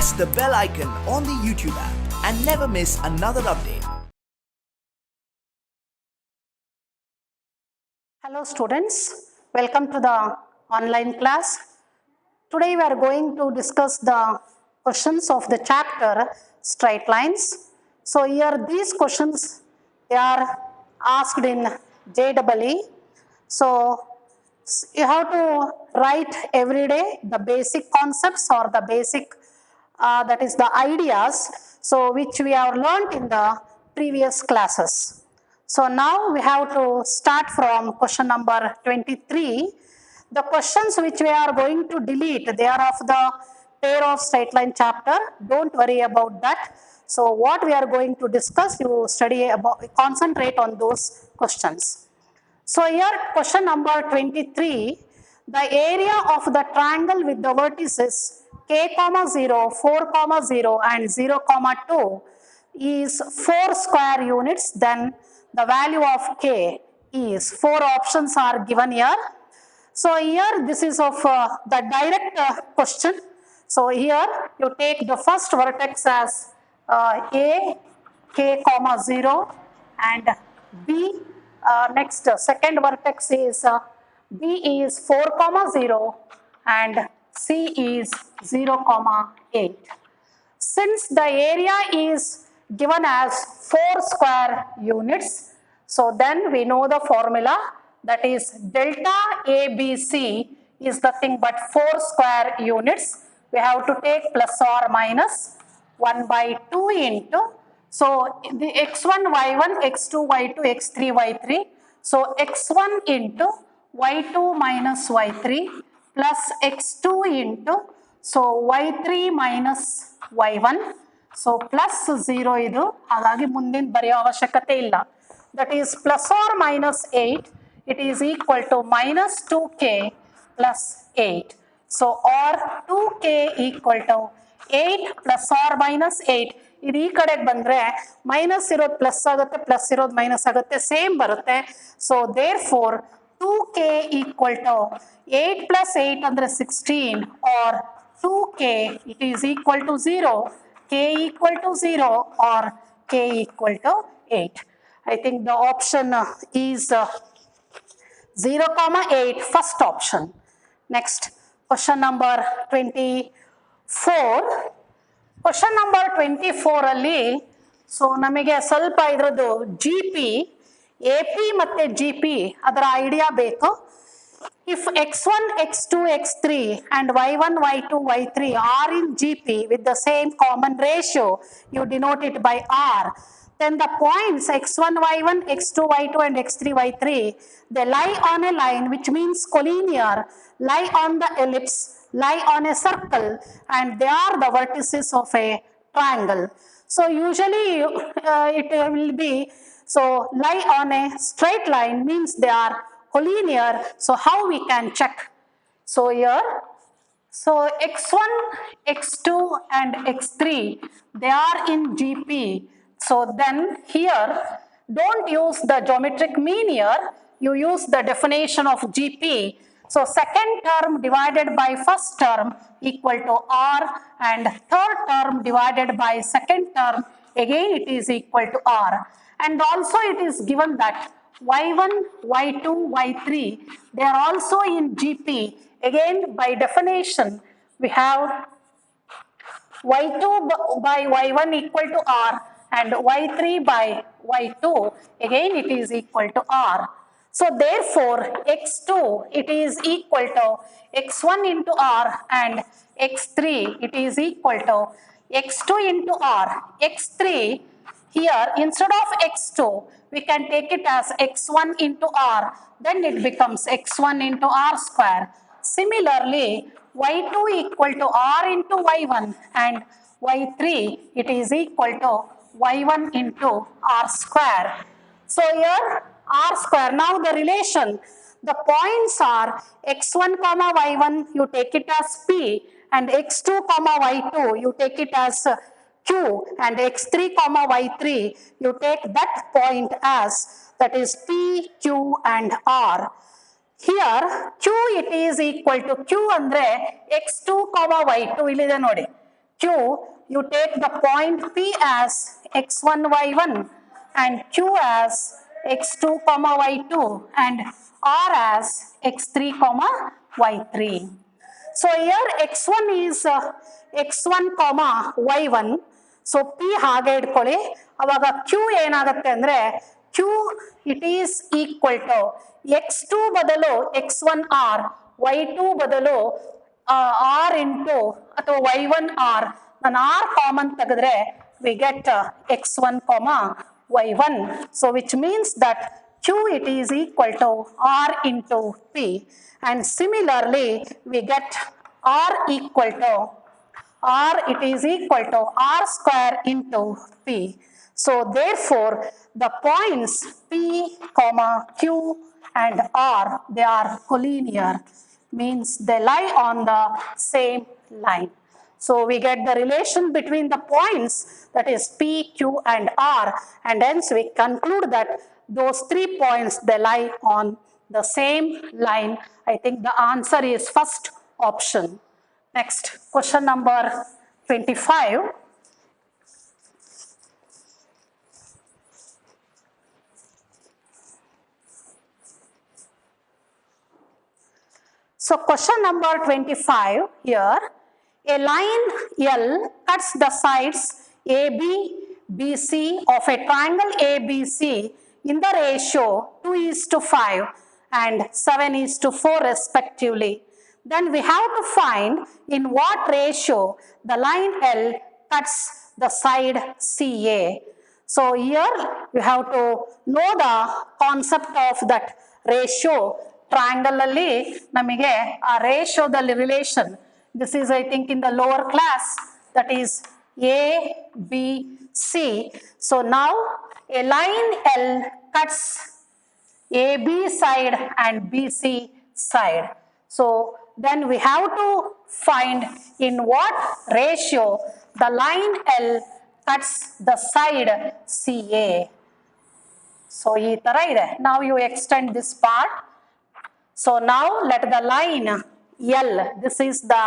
press the bell icon on the YouTube app and never miss another update. Hello students, welcome to the online class. Today we are going to discuss the questions of the chapter straight lines. So here these questions they are asked in JEE. So you have to write every day the basic concepts or the basic that is the ideas so which we have learned in the previous classes. So now we have to start from question number 23. The questions which we are going to delete, they are of the pair of straight line chapter. Don't worry about that. So what we are going to discuss, you study about, concentrate on those questions. So here question number 23, the area of the triangle with the vertices k, 0, 4, 0 and 0, 2 is 4 square units, then the value of k is 4 options are given here. So here this is of the direct question. So here you take the first vertex as A, k, 0 and B. Next second vertex is B is 4, 0 and C is 0, 8. Since the area is given as 4 square units, so then we know the formula, that is delta ABC is nothing but 4 square units. We have to take plus or minus 1 by 2 into, so the x1, y1, x2, y2, x3, y3. So x1 into y2 minus y3 plus x2 into, so y3 minus y1. So plus 0 idu, ಹಾಗಾಗಿ ಮುಂದಿನ ಬರೆಯೋ ಅವಶ್ಯಕತೆ ಇಲ್ಲ. That is plus or minus 8, it is equal to minus 2k plus 8. So or 2k equal to 8 plus or minus 8. ಇದು ಈ ಕಡೆಗೆ ಬಂದ್ರೆ minus ಇರೋದು ಪ್ಲಸ್ ಆಗುತ್ತೆ, ಪ್ಲಸ್ ಇರೋದು ಮೈನಸ್ ಆಗುತ್ತೆ, ಸೇಮ್ ಬರುತ್ತೆ. So there four 2k equal to 8 plus 8 ಅಂದ್ರೆ 16 or 2k it is equal to 0, k equal to 0 or k equal to 8. I think the option is 0, 8, first option. Next, question number 24. Question number 24 ಅಲ್ಲಿ so ನಮಗೆ ಸ್ವಲ್ಪ ಇದ್ರದ್ದು GP, AP ಮತ್ತೆ GP ಅದರ idea ಬೇಕು. If x1, x2, x3 and y1, y2, y3 are in GP with the same common ratio, you denote it by R. Then the points x1, y1, x2, y2 and x3, y3, they lie on a line which means collinear, lie on the ellipse, lie on a circle, and they are the vertices of a triangle. So usually it will be, so lie on a straight line means they are collinear. So how we can check? So here, so x1, x2 and x3, they are in GP. So then here, don't use the geometric mean here, you use the definition of GP. So second term divided by first term equal to R, and third term divided by second term, again it is equal to R. And also it is given that y1, y2, y3, they are also in GP. Again by definition we have y2 by y1 equal to R and y3 by y2, again it is equal to R. So therefore x2 it is equal to x1 into R and x3 it is equal to x2 into R. x3 here instead of x2 we can take it as x1 into R, then it becomes x1 into R square. Similarly y2 equal to R into y1 and y3 it is equal to y1 into R square. So here R square, now the relation, the points are x1 comma y1 you take it as P, and x2 comma y2 you take it as Q, and x3 comma y3 you take that point as, that is P, Q and R. Here Q it is equal to Q andre x2 comma y2 ಇಲ್ಲಿದೆ ನೋಡಿ, Q, you take the point P as x1, y1 and Q as x2, y2 and R as x3, y3. So here x1 is x1, y1. So P ಹಾಗೆ ಇಟ್ಕೊಳ್ಳಿ. ಅವಾಗ Q ಏನಾಗುತ್ತೆ ಅಂದ್ರೆ Q it is equal to x2 ಬದಲು x1 R, y2 ಬದಲು R into ಅಥವಾ y1 R. ನಾನು R common ತೆಗೆದ್ರೆ we get x1, y1. So which means that Q it is equal to R into P, and similarly we get R equal to R it is equal to R square into P. So therefore the points P, Q and R, they are collinear, means they lie on the same line. So we get the relation between the points, that is P, Q and R, and hence we conclude that those 3 points, they lie on the same line. I think the answer is first option. Next, question number 25. So question number 25 here, a line L cuts the sides AB, BC of a triangle ABC in the ratio 2:5 and 7:4 respectively. Then we have to find in what ratio the line L cuts the side CA. So here we have to know the concept of that ratio. Triangle alli namige a ratio dalli relation, this is I think in the lower class, that is A, B, C. So now a line L cuts AB side and BC side. So then we have to find in what ratio the line L cuts the side CA. So ee tara ide. Now you extend this part. So now let the line L, this is the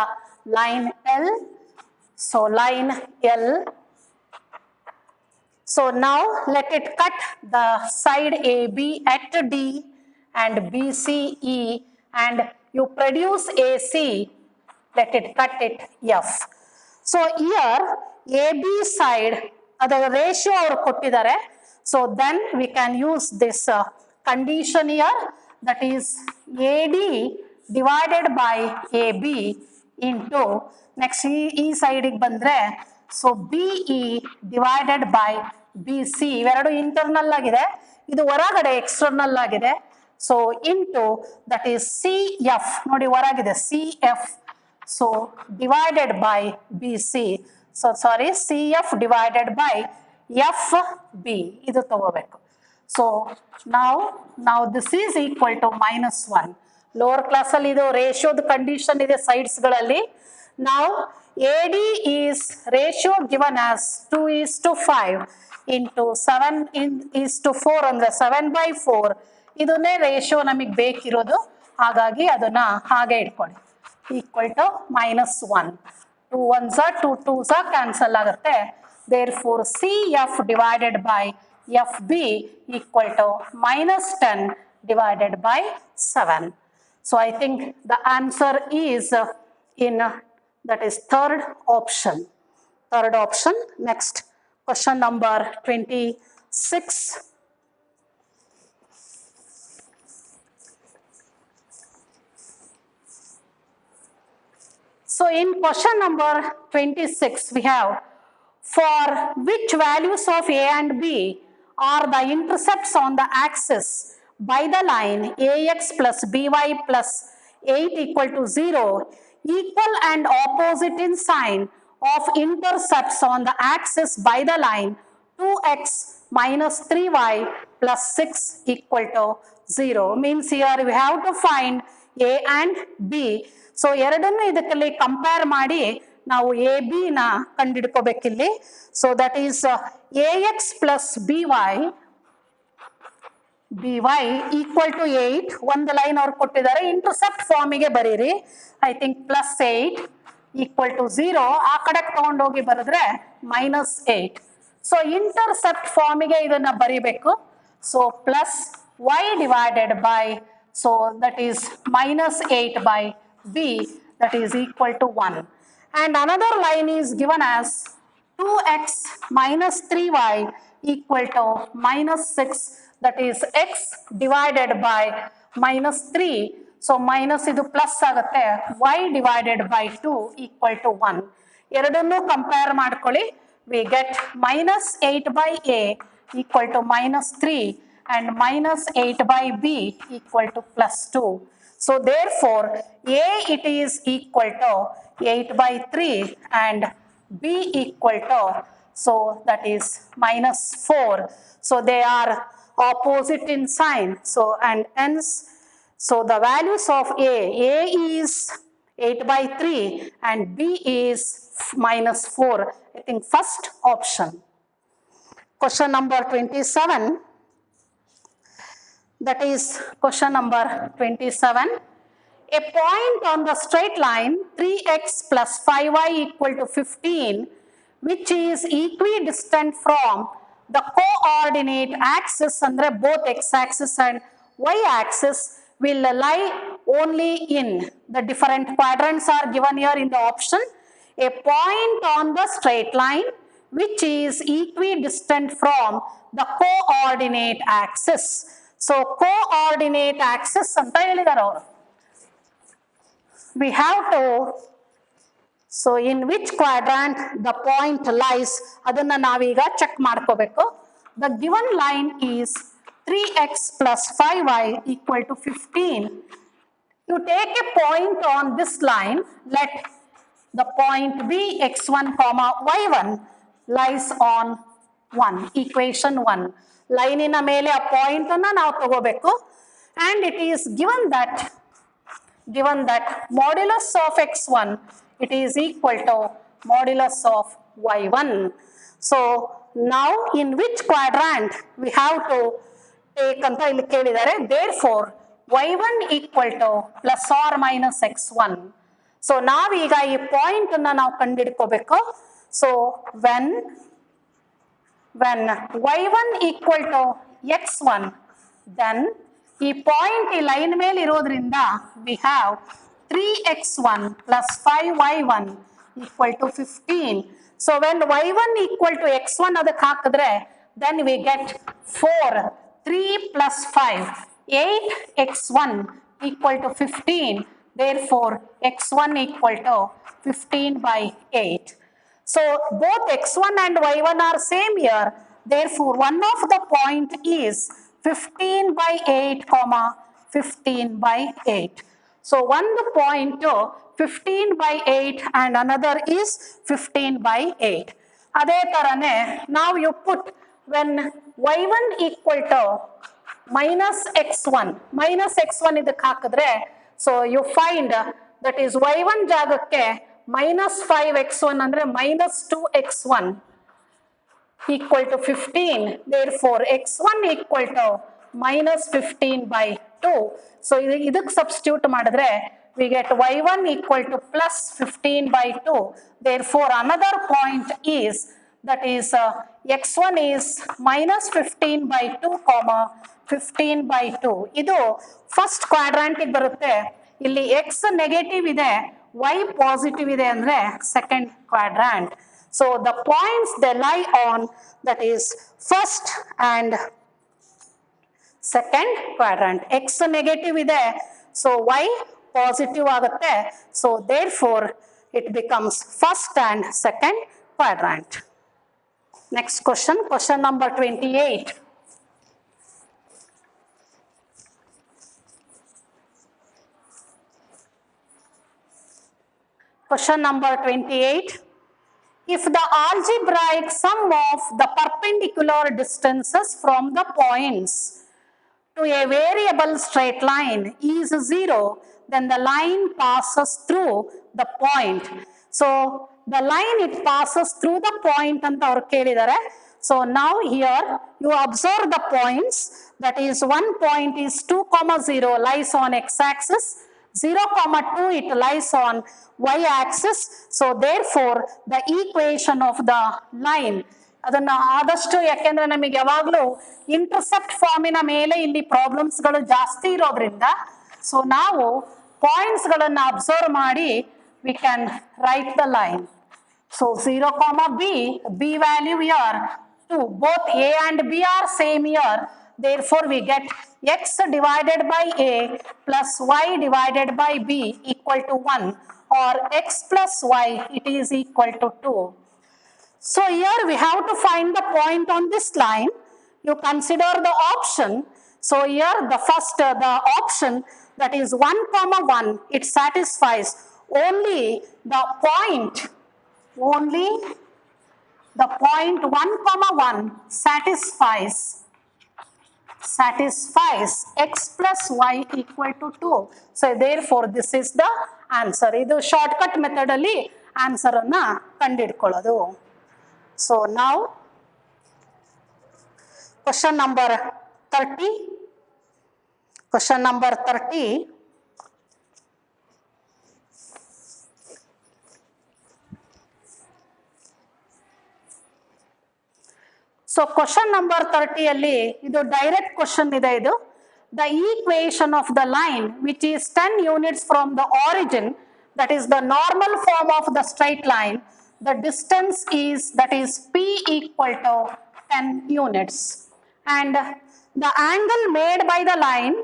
line L. So line L. So now let it cut the side AB at D and BCE, and you produce AC, let it cut it F. So here AB side, the ratio ಅವರು ಕೊಟ್ಟಿದ್ದಾರೆ. So then we can use this condition here, that is AD divided by AB into, next ಈ ಸೈಡಿಗೆ ಬಂದ್ರೆ so BE divided by BC, ಇವೆರಡು internal ಆಗಿದೆ, ಇದು ಹೊರಗಡೆ external ಆಗಿದೆ. So into, that is CF, ನೋಡಿ ಹೊರಗಿದೆ CF, so divided by BC, so sorry CF divided by FB, ಇದು ತಗೋಬೇಕು. So now this is equal to -1. Lower class ಅಲ್ಲಿ ಇದು ratio condition ಇದೆ sides ಗಳಲ್ಲಿ. Now AD is ratio given as 2:5 into 7:4 ಅಂದ್ರೆ 7/4. ಇದನ್ನೇ ರೇಷಿಯೋ ನಮಗೆ ಬೇಕಿರೋದು, ಹಾಗಾಗಿ ಅದನ್ನ ಹಾಗೆ ಇಟ್ಕೊಳ್ಳಿ. Equal to -1. 2 1s 2 2s cancel ಆಗುತ್ತೆ. Therefore CF divided by FB equal to -10 divided by 7. So I think the answer is in, that is third option. Third option. Next, question number 26. So in question number 26 we have, for which values of A and B are the intercepts on the axis by the line AX plus BY plus 8 equal to 0 equal and opposite in sign of intercepts on the axis by the line 2x minus 3y plus 6 equal to 0. Means here we have to find A and B. So ಎರಡನ್ನು ಇದಕ್ಕೆ compare ಮಾಡಿ ನಾವು A B ನ ಕಂಡುಹಿಡ್ಕೋಬೇಕಿಲ್ಲಿ. So that is AX plus BY equal to 8. ಒಂದು line ಅವ್ರು ಕೊಟ್ಟಿದ್ದಾರೆ, intercept ಫಾರ್ಮಿಗೆ ಬರೀರಿ. ಐ ಥಿಂಕ್ +8 equal to 0, ಆ ಕಡೆ ತಗೊಂಡೋಗಿ ಬರೆದ್ರೆ -8. ಸೊ ಇಂಟರ್ಸೆಪ್ಟ್ ಫಾರ್ಮಿಗೆ ಇದನ್ನ ಬರೀಬೇಕು. So plus y divided by, so that is -8 by b, that is equal to 1. And another line is given as 2x minus 3y equal to -6, that is x divided by -3. So minus idu plus agutte, y divided by 2 equal to 1. ಎರಡನ್ನೂ compare ಮಾಡ್ಕೊಳ್ಳಿ. We get -8 by a equal to -3 and -8 by b equal to +2. So therefore a it is equal to 8 by 3 and b equal to, so that is -4. So they are opposite in sign. So and hence, so the values of a is 8 by 3 and b is -4. I think first option. Question number 27. That is question number 27. A point on the straight line 3x plus 5y equal to 15, which is equidistant from the coordinate axis, andre both x-axis and y-axis, will lie only in the different quadrants are given here in the option. A point on the straight line which is equidistant from the coordinate axis. So coordinate axis anta helidare avaru. We have to, so in which quadrant the point lies, adanna naviga check ಮಾಡ್ಕೋಬೇಕು. The given line is 3x plus 5y equal to 15. You take a point on this line, let the point be x1 comma y1 lies on 1, equation 1. ಲೈನಿನ ಮೇಲೆ ಆ point ಅನ್ನ ನಾವು ತಗೋಬೇಕು. And it is given that modulus of x1 it is equal to modulus of y1. So now in which quadrant we have to take anta illi kelidare. Therefore y1 equal to plus or minus x1. So naviga ee point anna ನಾವು ಕಂಡುಹಿಡ್ಕೋಬೇಕು. So when y1 equal to x1, then ಈ point ಈ line ಮೇಲೆ ಇರೋದ್ರಿಂದ we have 3x1 plus 5y1 equal to 15. So when y1 equal to x1 ಅದಕ್ಕೆ ಹಾಕಿದ್ರೆ then we get 4, 3 plus 5, 8x1 equal to 15. Therefore x1 equal to 15 by 8. So both x1 and y1 are same here. Therefore one of the point is 15 by 8 comma 15 by 8. So one point 15 by 8 and another is 15 by 8. Ade tarane now you put when y1 equal to minus x1 idಕ್ಕೆ ಹಾಕಿದ್ರೆ, so you find that is y1 ಜಾಗಕ್ಕೆ minus 5x1 ಅಂದ್ರೆ minus 2x1 equal to 15. Therefore x1 equal to minus 15 by 2. So ಇದಕ್ಕೆ substitute ಮಾಡಿದ್ರೆ we get y1 equal to plus 15 by 2. Therefore another point is, that is x1 is minus 15 by 2 comma 15 by 2. ಇದು first quadrant ಗೆ ಬರುತ್ತೆ. ಇಲ್ಲಿ x negative ಇದೆ, y positive ಇದೆ ಅಂದ್ರೆ second quadrant. So the points they lie on, that is first and second quadrant. X negative ide, so y positive agutte. So therefore it becomes first and second quadrant. Next question, question number 28. Question number 28. If the algebraic sum of the perpendicular distances from the points to a variable straight line is 0, then the line passes through the point. So the line it passes through the point anta avaru kelidare. So now here you observe the points, that is one point is 2, 0 lies on x-axis, 0, 2 it lies on y axis. So therefore the equation of the line ಅದನ್ನ ಆದಷ್ಟು ಯಾಕೆಂದ್ರೆ ನಮಗೆ ಯಾವಾಗಲೂ intercept ಫಾರ್ಮಿನ ಮೇಲೆ ಇಲ್ಲಿ problems ಗಳು ಜಾಸ್ತಿ ಇರೋದ್ರಿಂದ ಸೊ ನಾವು ಪಾಯಿಂಟ್ಸ್ ಗಳನ್ನ ಅಬ್ಸರ್ವ್ ಮಾಡಿ we can write the line. So 0, b value here 2, both a and b are same here, therefore we get x divided by a plus y divided by b equal to 1, or x plus y it is equal to 2. So here we have to find the point on this line. You consider the option. So here the first the option that is 1, 1, it satisfies only the point 1, 1 satisfies x plus y equal to 2. So therefore this is the answer. Idu shortcut method alli answer anna ಕಂಡುಹಿಡ್ಕೊಳ್ಳೋದು. So now question number 30. Question number 30. So question number 30 alli idu direct question ide idu. The equation of the line which is 10 units from the origin, that is the normal form of the straight line, the distance is that is p equal to 10 units, and the angle made by the line,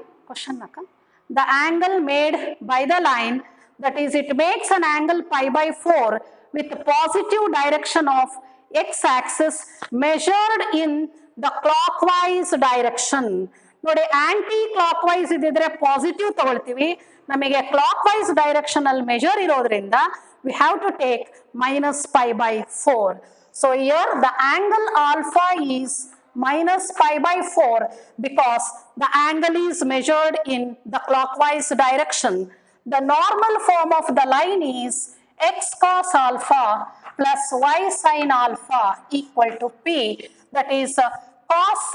the angle made by the line, that is it makes an angle pi by 4 with positive direction of x axis measured in the clockwise direction. ನೋಡಿ aunty clock wise ಇದ್ದಿದ್ರೆ positive ತಗೊಳ್ತೀವಿ, ನಮಗೆ clock wise direction ಅಲ್ಲಿ measure ಇರೋದ್ರಿಂದ we have to take minus pi by 4. So here the angle alpha is minus pi by 4 because the angle is measured in the clockwise direction. The normal form of the line is x cos alpha plus y sin alpha equal to p. That is cos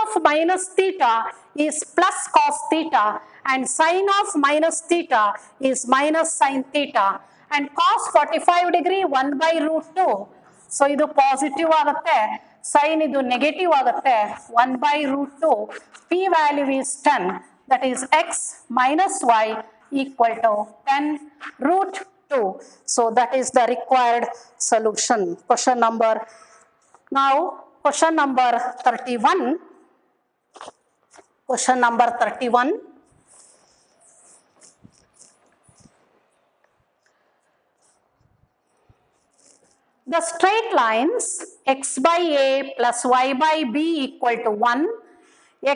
of minus theta is plus cos theta, and sin of minus theta is minus sin theta, and cos 45 degree 1 by root 2. So idu positive agutte, sin idu negative agutte, 1 by root 2. P value is 10, that is x minus y equal to 10 root 2. So that is the required solution. Question number, now question number 31. Question number 31. The straight lines x by a plus y by b equal to 1,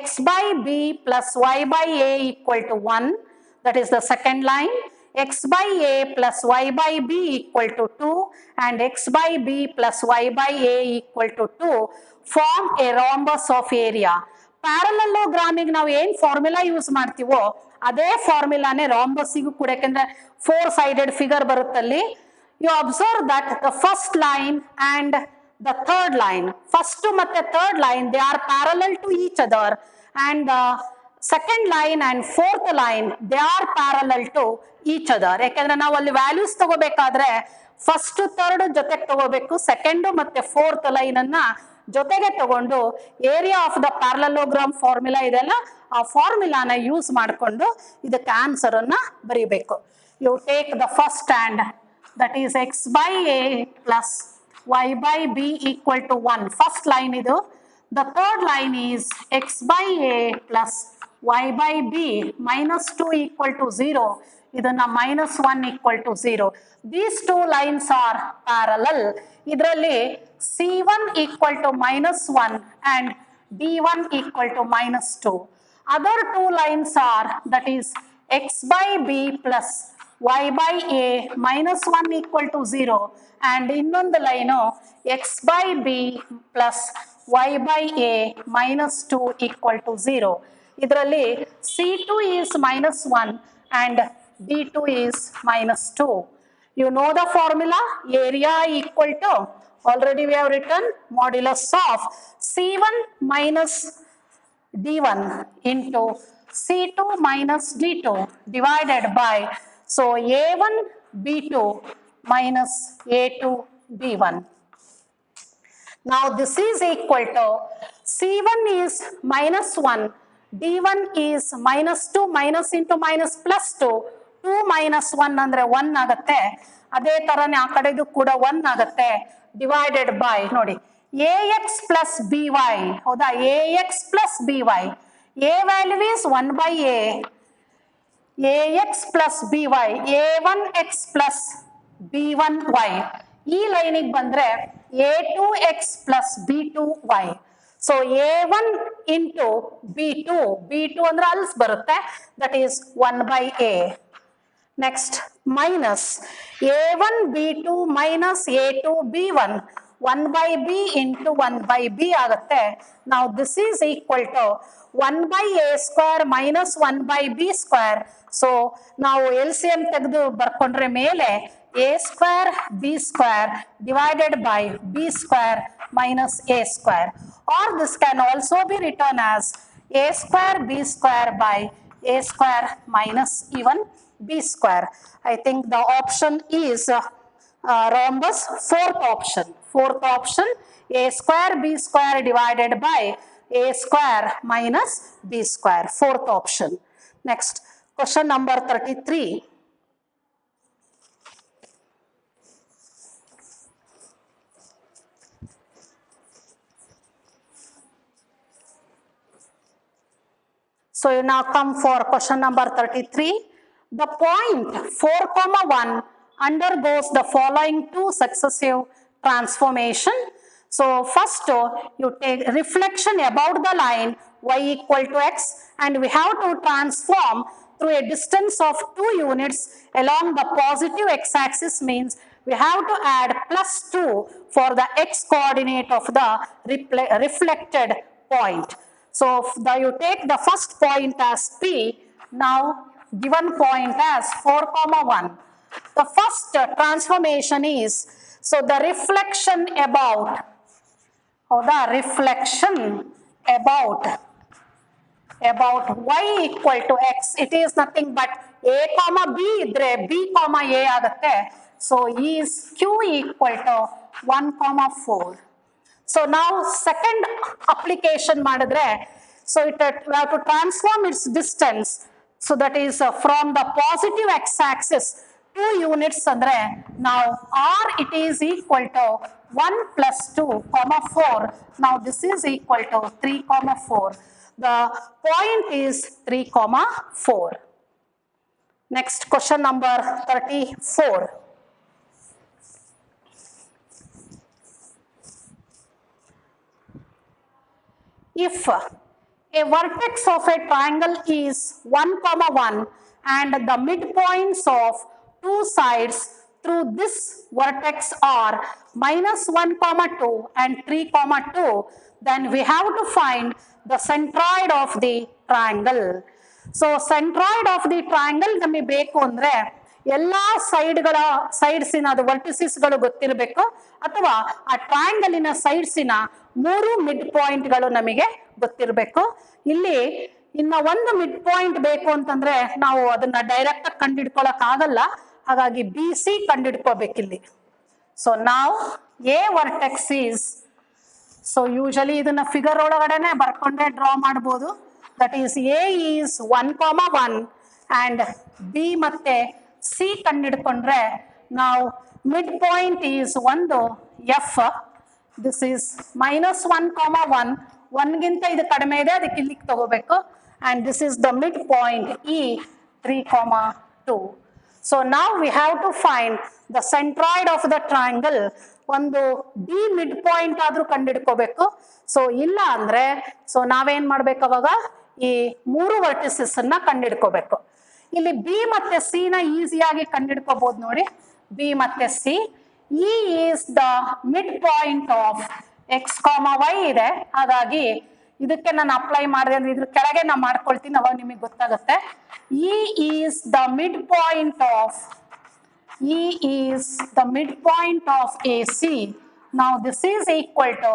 x by b plus y by a equal to 1, that is the second line, x by a plus y by b equal to 2, and x by b plus y by a equal to 2 form a rhombus of area. ಪ್ಯಾರಲಲ್ಲೋಗ್ರಾಮಿಗೆ ನಾವು ಏನು formula use ಮಾಡ್ತೀವೋ ಅದೇ ಫಾರ್ಮುಲಾನೇ ರಾಂಬಸ್ಸಿಗೂ ಕೂಡ, ಯಾಕಂದ್ರೆ 4 sided figure ಬರುತ್ತಲ್ಲಿ. You observe that the first line and the third line, first ಮತ್ತೆ third line, they are parallel to each other, and the second line and fourth line, they are parallel to each other. ಯಾಕಂದ್ರೆ ನಾವು ಅಲ್ಲಿ values ತಗೋಬೇಕಾದ್ರೆ first third ಜೊತೆಗೆ ತಗೋಬೇಕು, second ಮತ್ತೆ fourth line ಅನ್ನ ಜೊತೆಗೆ ತಗೊಂಡು area of the parallelogram formula ಇದೆಲ್ಲ ಆ ಫಾರ್ಮುಲಾನ ಯೂಸ್ ಮಾಡಿಕೊಂಡು ಇದಕ್ಕೆ ಆನ್ಸರ್ ಅನ್ನ ಬರೀಬೇಕು. You take the first and that is x by a plus y by b equal to 1. First line idu. The third line is x by a plus y by b minus 2 equal to 0. Idanna minus 1 equal to 0. These two lines are parallel. Idralli c1 equal to minus 1 and d1 equal to minus 2. Other two lines are, that is x by b plus y by a minus 1 equal to 0, and ಇನ್ನೊಂದು line x by b plus y by a minus 2 equal to 0. ಇದರಲ್ಲಿ c2 is minus 1 and d2 is minus 2. You know the formula, area equal to, already we have written, modulus of c1 minus d1 into C2 minus D2 divided by, so A1 B2 minus A2 B1. Now this is equal to C1 is minus 1, D1 is minus 2, minus into minus plus 2, 2 minus 1 ಅಂದ್ರೆ 1 ಆಗುತ್ತೆ. ಅದೇ ತರನೇ ಆ ಕಡೆದು ಕೂಡ 1 ಆಗುತ್ತೆ, divided by ನೋಡಿ AX plus BY, ಹೌದಾ, AX plus BY, A value is 1 by A, AX plus BY, A1X plus B1Y. ಈ ಲೈನಿಗೆ ಬಂದ್ರೆ A2X plus B2Y. So A1 into B2, B2 ಅಂದ್ರೆ ಅಲ್ಸ್ ಬರುತ್ತೆ, that is 1 by A. Next minus A1 B2 minus A2 B1, 1 by B into 1 by B ಆಗುತ್ತೆ. Now this is equal to 1 by A square minus 1 by B square. So ನಾವು LCM ತೆಗೆದು ಬರ್ಕೊಂಡ್ರೆ ಮೇಲೆ A square B square divided by B square minus A square, or this can also be written as A square B square by A square minus even B square. I think the option is rhombus, fourth option. Fourth option, A square B square divided by A square minus B square. Fourth option. Next, question number 33. So you now come for question number 33. The point 4,1 undergoes the following two successive transformation. So first you take reflection about the line y equal to x, and we have to transform through a distance of 2 units along the positive x-axis, means we have to add plus 2 for the x coordinate of the reflected point. So you take the first point as P, now given point as 4,1. The first transformation is, so the reflection about, or the reflection about y equal to x, it is nothing but a comma b idre b comma a agutte. So is q equal to 1,4. So now second application madidre, so we have to transform its distance, so that is from the positive x-axis 2 units andre, now r it is equal to 1 plus 2 comma 4. Now this is equal to 3 comma 4. The point is 3 comma 4. Next, question number 34. If a vertex of a triangle is 1,1 and the midpoints of two sides through this vertex are -1,2 and 3,2, then we have to find the centroid of the triangle. So centroid of the triangle ನಮಗೆ ಬೇಕು ಅಂದ್ರೆ ಎಲ್ಲಾ ಸೈಡ್ಸಿನ ಅದು ವರ್ಟಿಸಿಸ್ಗಳು ಗೊತ್ತಿರಬೇಕು, ಅಥವಾ ಆ ಟ್ರಯಾಂಗಲಿನ ಸೈಡ್ಸಿನ 3 mid ಪಾಯಿಂಟ್ಗಳು ನಮಗೆ ಗೊತ್ತಿರಬೇಕು. ಇಲ್ಲಿ ಇನ್ನ ಒಂದು ಮಿಡ್ ಪಾಯಿಂಟ್ ಬೇಕು ಅಂತಂದ್ರೆ ನಾವು ಅದನ್ನ ಡೈರೆಕ್ಟ್ ಆಗಿ ಕಂಡಿಡ್ಕೊಳಕ್ ಆಗಲ್ಲ, ಹಾಗಾಗಿ BC ಕಂಡಿಡ್ಕೋಬೇಕಿಲ್ಲಿ. ಸೊ ನಾವು A vertex is, so usually ಇದನ್ನ ಫಿಗರ್ ಒಳಗಡೆನೆ ಬರ್ಕೊಂಡೆ ಡ್ರಾ ಮಾಡ್ಬೋದು. That is A is 1,1 and B ಮತ್ತೆ ಸಿ ಕಂಡಿಡ್ಕೊಂಡ್ರೆ ನಾವು ಮಿಡ್ ಪಾಯಿಂಟ್ ಈಸ್ ಒಂದು ಎಫ್, ದಿಸ್ ಈಸ್ -1,1, 1ಗಿಂತ ಇದು ಕಡಿಮೆ ಇದೆ, ಅದಕ್ಕೆ ಇಲ್ಲಿಗೆ ತಗೋಬೇಕು, and this is the midpoint E 3,2. So now we have to find the centroid of the triangle. ಒಂದು ಡಿ ಮಿಡ್ ಪಾಯಿಂಟ್ ಆದ್ರೂ ಕಂಡಿಡ್ಕೋಬೇಕು. ಸೊ ಇಲ್ಲ ಅಂದ್ರೆ ಸೊ ನಾವೇನ್ ಮಾಡ್ಬೇಕು, ಅವಾಗ ಈ 3 ವರ್ಟಿಸಸ್ ಅನ್ನ ಕಂಡಿಡ್ಕೋಬೇಕು. ಇಲ್ಲಿ ಬಿ ಮತ್ತೆ ಸಿ ನ ಈಸಿಯಾಗಿ ಕಂಡಿಡ್ಕೋಬಹುದು ನೋಡಿ, ಬಿ ಮತ್ತೆ C. E is the mid point of x comma y ಇದೆ, ಹಾಗಾಗಿ ಇದಕ್ಕೆ ನಾನು ಅಪ್ಲೈ ಮಾಡಿದೆ ಅಂದ್ರೆ ಇದ್ರ ಕೆಳಗೆ ನಾನು ಮಾಡ್ಕೊಳ್ತೀನಿ, ಅವಾಗ ನಿಮಗೆ ಗೊತ್ತಾಗುತ್ತೆ. E is the mid point of AC. Now this is equal to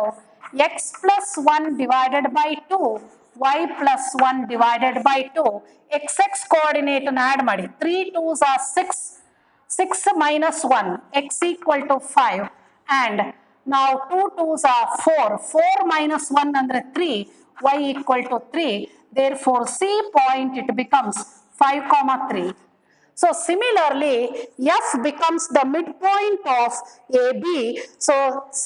x plus 1 divided by 2 y plus 1 divided by 2. xx coordinate add ಮಾಡಿ 3 2s are 6, 6 minus 1, x equal to 5, and now 2 2s are 4, 4 minus 1 andre 3, y equal to 3, therefore C point it becomes 5 comma 3. So similarly, F becomes the midpoint of AB. So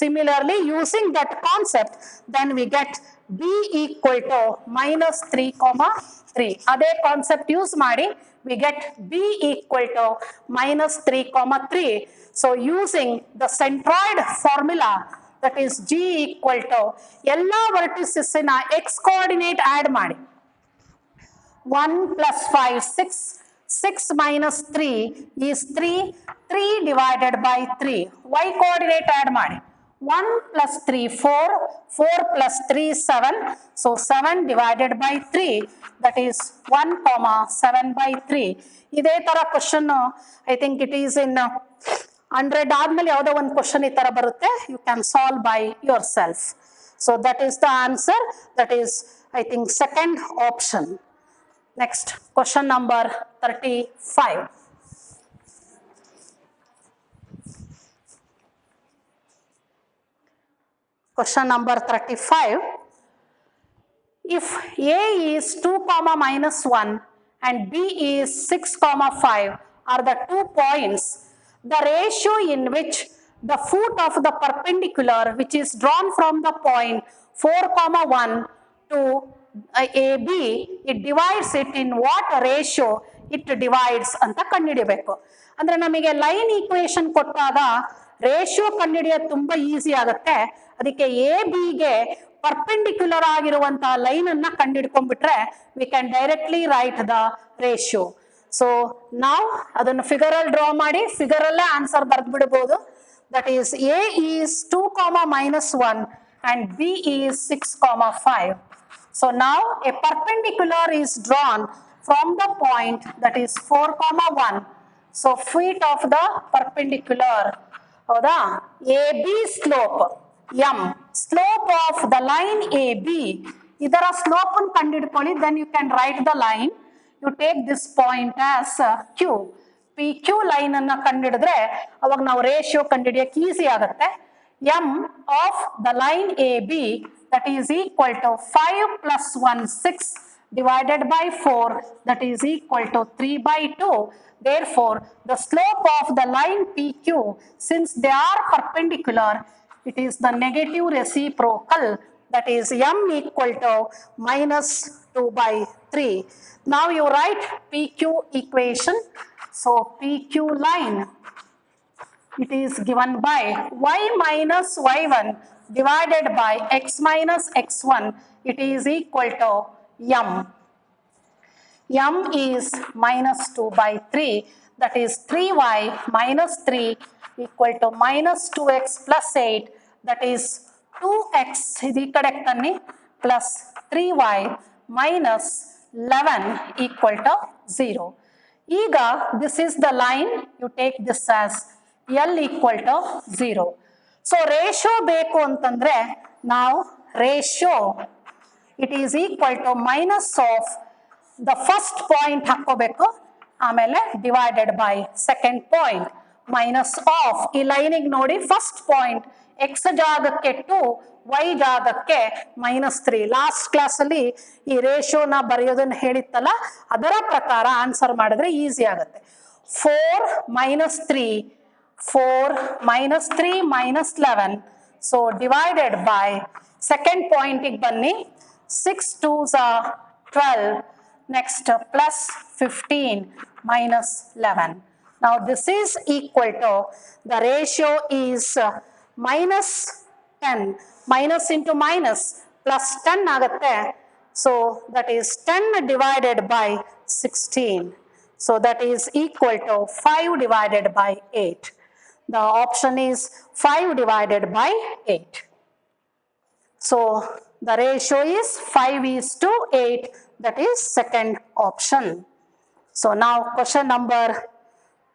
similarly, using that concept, then we get B equal to minus 3 comma 3. Ade concept use ಮಾಡಿ, we get B equal to minus 3 comma 3. So using the centroid formula, that is G equal to ಎಲ್ಲ vertices ನ x coordinate add ಮಾಡಿ. 1 plus 5, 6. 6 minus 3 is 3, 3 divided by 3. Y coordinate add ಮಾಡಿ. 1 plus 3, 4, 4 plus 3, 7. So 7 divided by 3, that is 1 comma 7 by 3. ಇದೇ ತರ question I think it is in 100 ಆದ್ಮೇಲೆ ಯಾವುದೋ ಒಂದು question ಈ ತರ ಬರುತ್ತೆ, you can solve by yourself. So that is the answer, that is I think second option. Next, question number 35. Question number 35. If A is 2 comma minus 1 and B is 6 comma 5 are the 2 points, the ratio in which the foot of the perpendicular which is drawn from the point 4 comma 1 to AB, it divides it in what ratio it divides ಅಂತ ಕಂಡುಹಿಡಿಯಬೇಕು. ಅಂದ್ರೆ ನಮಗೆ line equation ಕೊಟ್ಟಾಗ ratio ಕಂಡುಹಿಡಿಯೋದು ತುಂಬಾ easy ಆಗುತ್ತೆ. ಅದಕ್ಕೆ A ಬಿಗೆ perpendicular ಆಗಿರುವಂತಹ ಲೈನ್ ಅನ್ನ ಕಂಡುಹಿಡ್ಕೊಂಡ್ಬಿಟ್ರೆ we can directly write the ratio. So ನಾವು ಅದನ್ನು ಫಿಗರ್ ಅಲ್ಲಿ ಡ್ರಾ ಮಾಡಿ ಫಿಗರ್ ಅಲ್ಲೇ ಆನ್ಸರ್ ಬರ್ದು ಬಿಡಬಹುದು. That is A is 2 comma minus 1 and B is 6 comma 5. So now a perpendicular is drawn from the point that is 4 comma 1. So feet of the perpendicular, ಹೌದಾ, AB slope M, slope of the line AB, ಇದರ slope ಅನ್ನು ಕಂಡುಹಿಡ್ಕೊಳ್ಳಿ. then you can write the line. you take this point as Q. PQ line ಅನ್ನ ಕಂಡುಹಿಡಿದ್ರೆ ಅವಾಗ ನಾವು ratio ಕಂಡುಹಿಡಿಯಕ್ಕೆ easy ಆಗುತ್ತೆ. M of the line AB, that is equal to 5 plus 1, 6 divided by 4, that is equal to 3 by 2. Therefore, the slope of the line PQ, since they are perpendicular, it is the negative reciprocal, that is M equal to minus 2 by 3. Now you write PQ equation. So PQ line, it is given by y minus y1 divided by x minus x1, it is equal to M. M is minus 2 by 3, that is 3y minus 3 equal to minus 2x plus 8, that is 2x idi kadek tanni plus 3y minus 11 equal to 0. Iga this is the line, you take this as L equal to 0. So ratio ಬೇಕು ಅಂತಂದ್ರೆ ನಾವು ratio it is equal to minus of the first point ಹಾಕೋಬೇಕು, ಆಮೇಲೆ divided by second point minus of ಈ ಲೈನಿಗೆ ನೋಡಿ first point x ಜಾಗಕ್ಕೆ 2, y ಜಾಗಕ್ಕೆ -3. Last class ಅಲ್ಲಿ ಈ ರೇಷಿಯೋನ ಬರೆಯೋದನ್ನ ಹೇಳಿತ್ತಲ್ಲ, ಅದರ ಪ್ರಕಾರ ಆನ್ಸರ್ ಮಾಡಿದ್ರೆ ಈಸಿ ಆಗುತ್ತೆ. 4 minus 3, 4 minus 3 minus 11. So divided by second point ಗೆ ಬನ್ನಿ, 6 2s are 12, next plus 15 minus 11. Now this is equal to, the ratio is minus 10, minus into minus plus 10 ಆಗುತ್ತೆ. So that is 10 divided by 16. So that is equal to 5 divided by 8. The option is 5 divided by 8. So the ratio is 5:8, that is second option. So now question number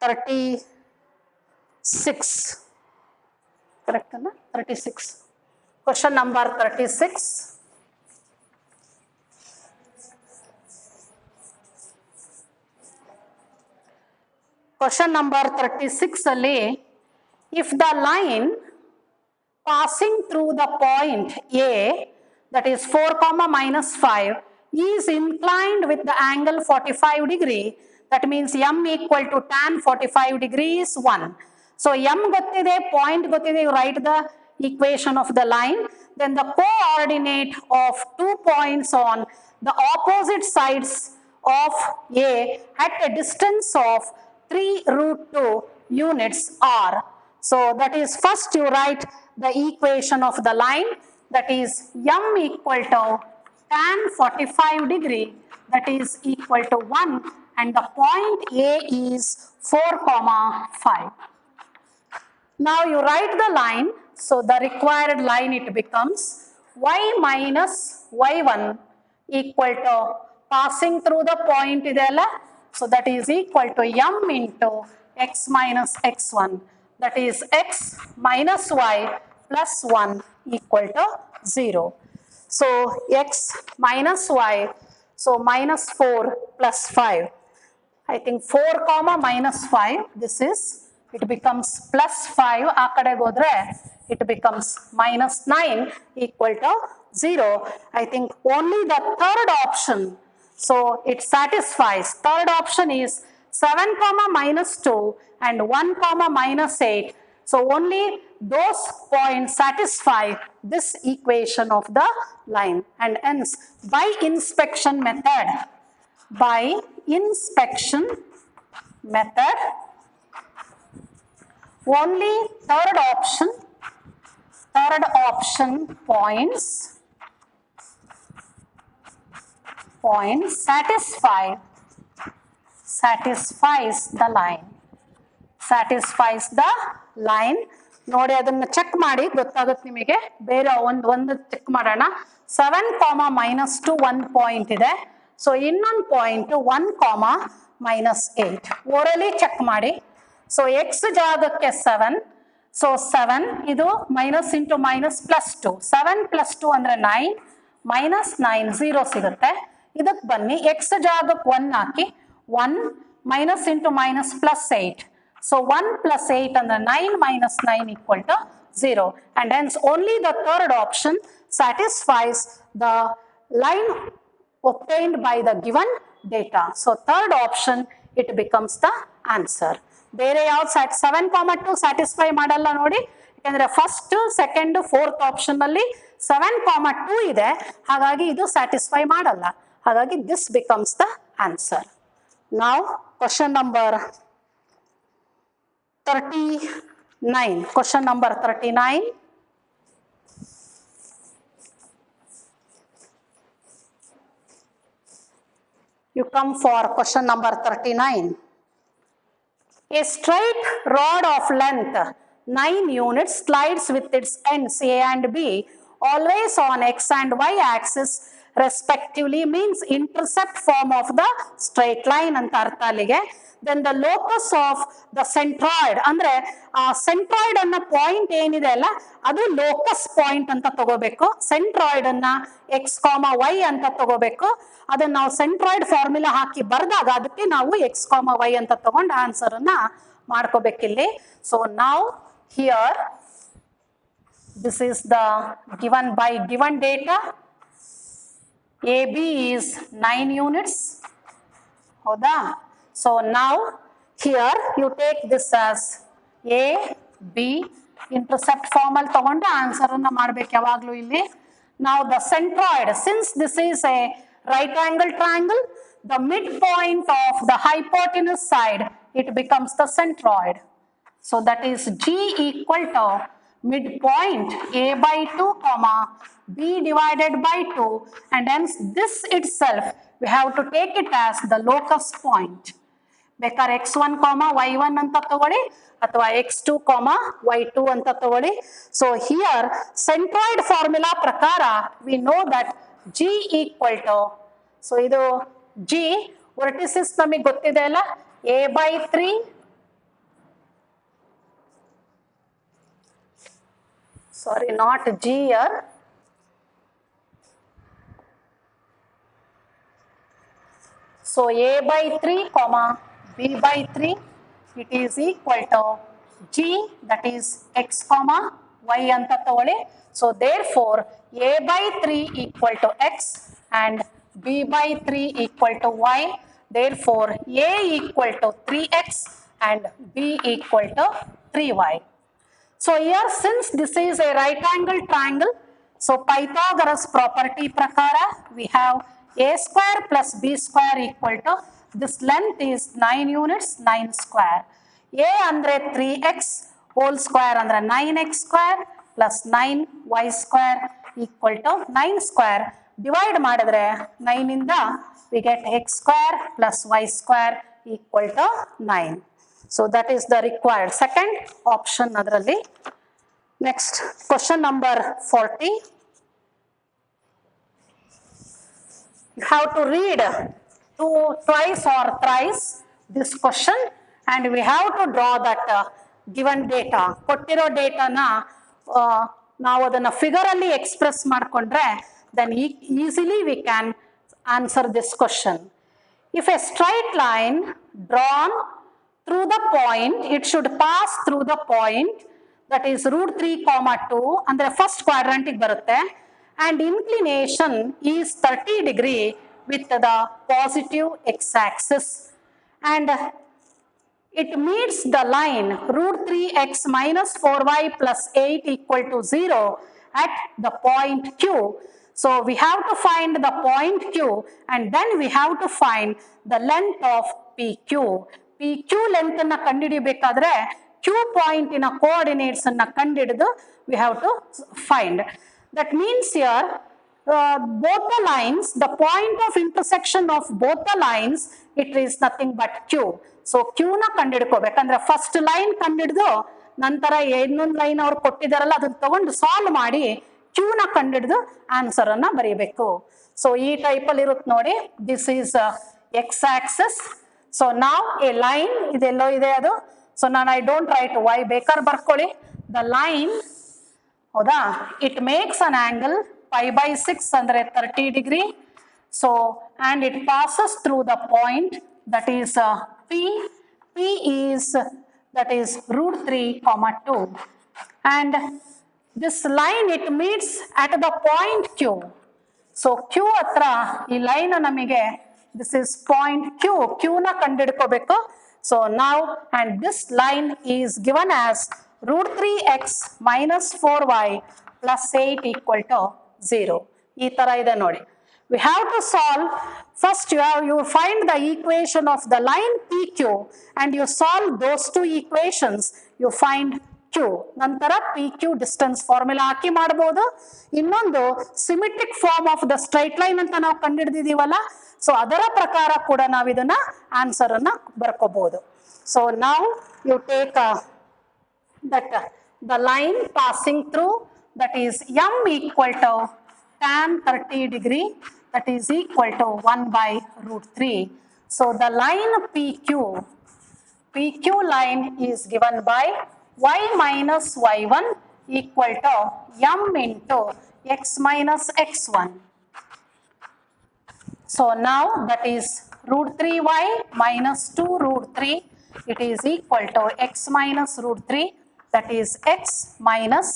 36. Correct, na? 36. Question number 36. question number 36 ಅಲ್ಲಿ if the line passing through the point A, that is 4 comma minus 5, is inclined with the angle 45 degree, that means m equal to tan 45 degrees 1. So m gottide, point gottide, you write the equation of the line, then the coordinate of 2 points on the opposite sides of A at a distance of 3 root 2 units are. So that is, first you write the equation of the line, that is m equal to tan 45 degree, that is equal to 1, and the point A is 4 comma 5. Now you write the line, so the required line it becomes y minus y1 equal to passing through the point idella, so that is equal to m into x minus x1, that is x minus y plus 1 equal to 0. So x minus y, so minus 4 plus 5. I think 4 comma minus 5, this is, it becomes plus 5, ಆ ಕಡೆ ಹೋದ್ರೆ it becomes minus 9 equal to 0. I think only the third option, so it satisfies. Third option is 7 comma minus 2 and 1 comma minus 8. So only those points satisfy this equation of the line, and hence by inspection method, only third option points satisfies the line. ನೋಡಿ ಅದನ್ನ check ಮಾಡಿ ಗೊತ್ತಾಗುತ್ತೆ ನಿಮಗೆ. ಬೇರೆ ಒಂದು check ಮಾಡೋಣ. 7 comma minus 2 1 point ಇದೆ. So ಇನ್ನೊಂದು point 1 comma minus 8 orally check ಮಾಡಿ. ಸೊ ಎಕ್ಸ್ ಜಾಗಕ್ಕೆ 7, ಸೊ 7 ಇದು minus into minus plus 2, 7 plus 2 ಅಂದ್ರೆ 9, ಮೈನಸ್ 9 0 ಸಿಗುತ್ತೆ. ಇದಕ್ಕೆ ಬನ್ನಿ, ಎಕ್ಸ್ ಜಾಗಕ್ಕೆ 1 ಹಾಕಿ, 1 minus into minus plus 8. So 1 plus 8 and the 9 minus 9 equal to 0, and hence only the third option satisfies the line obtained by the given data. So third option it becomes the answer. ಬೇರೆ ಯಾವ್ದು 7,2 satisfy ಮಾಡಲ್ಲ ನೋಡಿ, ಯಾಕಂದ್ರೆ first second fourth option ಅಲ್ಲಿ 7,2 ಇದೆ, ಹಾಗಾಗಿ ಇದು satisfy ಮಾಡಲ್ಲ, ಹಾಗಾಗಿ this becomes the answer. Now question number 39. Question number 39. You come for question number 39. A straight rod of length 9 units slides with its ends A and B always on x and y axis respectively, means intercept form of the straight line anta artha alige. Then the locus of the centroid, ಅಂದ್ರೆ ಆ centroid ಅನ್ನ point ಏನಿದೆ ಅಲ್ಲ ಅದು locus point ಅಂತ ತಗೋಬೇಕು. Centroid ಅನ್ನ X ಕಾಮ ವೈ ಅಂತ ತಗೋಬೇಕು. ಅದನ್ನ ನಾವು ಸೆಂಟ್ರಾಯ್ಡ್ ಫಾರ್ಮುಲಾ ಹಾಕಿ ಬರ್ದಾಗ ಅದಕ್ಕೆ ನಾವು ಎಕ್ಸ್ ಕಾಮ ವೈ ಅಂತ ತಗೊಂಡು ಆನ್ಸರ್ ಅನ್ನ ಮಾಡ್ಕೋಬೇಕಿಲ್ಲಿ. ಸೊ ನಾವು here this is the given by given data. AB is 9 units. ಹೌದಾ? So now here you take this as A, B, intercept formal ತಗೊಂಡು ಆನ್ಸರ್ ಅನ್ನ ಮಾಡ್ಬೇಕು ಯಾವಾಗ್ಲೂ ಇಲ್ಲಿ. Now the centroid, since this is a right angle triangle, the midpoint of the hypotenuse side, it becomes the centroid. So that is G equal to midpoint A by 2 comma B divided by 2, and hence this itself we have to take it as the locus point. ಬೇಕಾದ್ರೆ x1 y1 ಅಂತ ತಗೊಳ್ಳಿ ಅಥವಾ x2 y2 ಅಂತ ತಗೊಳ್ಳಿ. So here centroid formula ಪ್ರಕಾರ we know that G equal to, so ಇದು G vertices ನಮಗೆ ಗೊತ್ತಿದೆ ಅಲ್ಲ, A by 3 sorry not G here, so A by 3 comma B by 3, it is equal to g, that is x comma y anta tagoli. So therefore a by 3 equal to x and b by 3 equal to y. Therefore a equal to 3x and b equal to 3y. So here, since this is a right angle triangle, so Pythagoras property prakara, we have a square plus b square equal to, this length is 9 units, 9 square. A andre 3x whole square andre 9x square plus 9y square equal to 9 square. Divide madidre 9 inda we get x square plus y square equal to 9. So that is the required second option adralli. Next, question number 40. You have to read twice or thrice this question and we have to draw that given data. Kottiro data na ನಾವು ಅದನ್ನ figure ಅಲ್ಲಿ express ಮಾಡ್ಕೊಂಡ್ರೆ then easily we can answer this question. If a straight line drawn through the point, it should pass through the point that is root 3 comma 2 andre first quadrant ಗೆ ಬರುತ್ತೆ and inclination is 30 degree with the positive x-axis and it meets the line root 3x minus 4y plus 8 equal to 0 at the point Q. So we have to find the point Q and then we have to find the length of PQ. PQ length ಅನ್ನು ಕಂಡುಹಿಡಿಯಬೇಕಾದ್ರೆ Q point in a coordinates ಅನ್ನು ಕಂಡುಹಿಡಿದು we have to find. That means here both the lines, the point of intersection of both the lines, it is nothing but Q. So Q ನ ಕಂಡುಹಿಡ್ಕೋಬೇಕಂದ್ರೆ first line ಕಂಡುಹಿಡಿದು ನಂತರ ಇನ್ನೊಂದು line ಅವ್ರು ಕೊಟ್ಟಿದಾರಲ್ಲ ಅದನ್ನ ತಗೊಂಡು solve ಮಾಡಿ Q ನ ಕಂಡುಹಿಡಿದು ಆನ್ಸರ್ ಅನ್ನ ಬರೀಬೇಕು. ಸೊ ಈ ಟೈಪ್ ಅಲ್ಲಿ ಇರುತ್ತೆ ನೋಡಿ, this is X Axis. So ನಾವ್ ಎ ಲೈನ್ ಇದೆಲ್ಲೋ ಇದೆ ಅದು, ಸೊ ನಾನು ಐ ಡೋಂಟ್ ರೈಟ್ ವೈ, ಬೇಕಾದ್ರೆ ಬರ್ಕೊಳ್ಳಿ. ದ ಲೈನ್ ಹೌದಾ, it makes an angle pi by 6 ಅಂದ್ರೆ 30 degree. So and it passes through the point that is P. P is that is root 3 comma 2 and this line it meets at the point Q. So Q hatra ee line namige this is point Q. Q na ಕಂಡುಹಿಡ್ಕೋಬೇಕು. So now and this line is given as root 3x minus 4y plus 8 equal to 0. ಈ ತರ ಇದೆ ನೋಡಿ. We have to solve. First you find the equation of the line PQ and you solve those two equations. You find Q. ನಂತರ PQ distance formula ಹಾಕಿ ಮಾಡಬಹುದು. ಇನ್ನೊಂದು symmetric form of the straight line ಅಂತ ನಾವು ಕಂಡುಹಿಡಿದಿದೀವಲ್ಲ, so ಅದರ ಪ್ರಕಾರ ಕೂಡ ನಾವು ಇದನ್ನ ಆನ್ಸರ್ ಅನ್ನ ಬರ್ಕೋಬಹುದು. So now you take that the line passing through, that is m equal to tan 30 degree, that is equal to 1 by root 3. So the line PQ line is given by y minus y1 equal to m into x minus x1. So now that is root 3y minus 2 root 3, it is equal to x minus root 3, that is x minus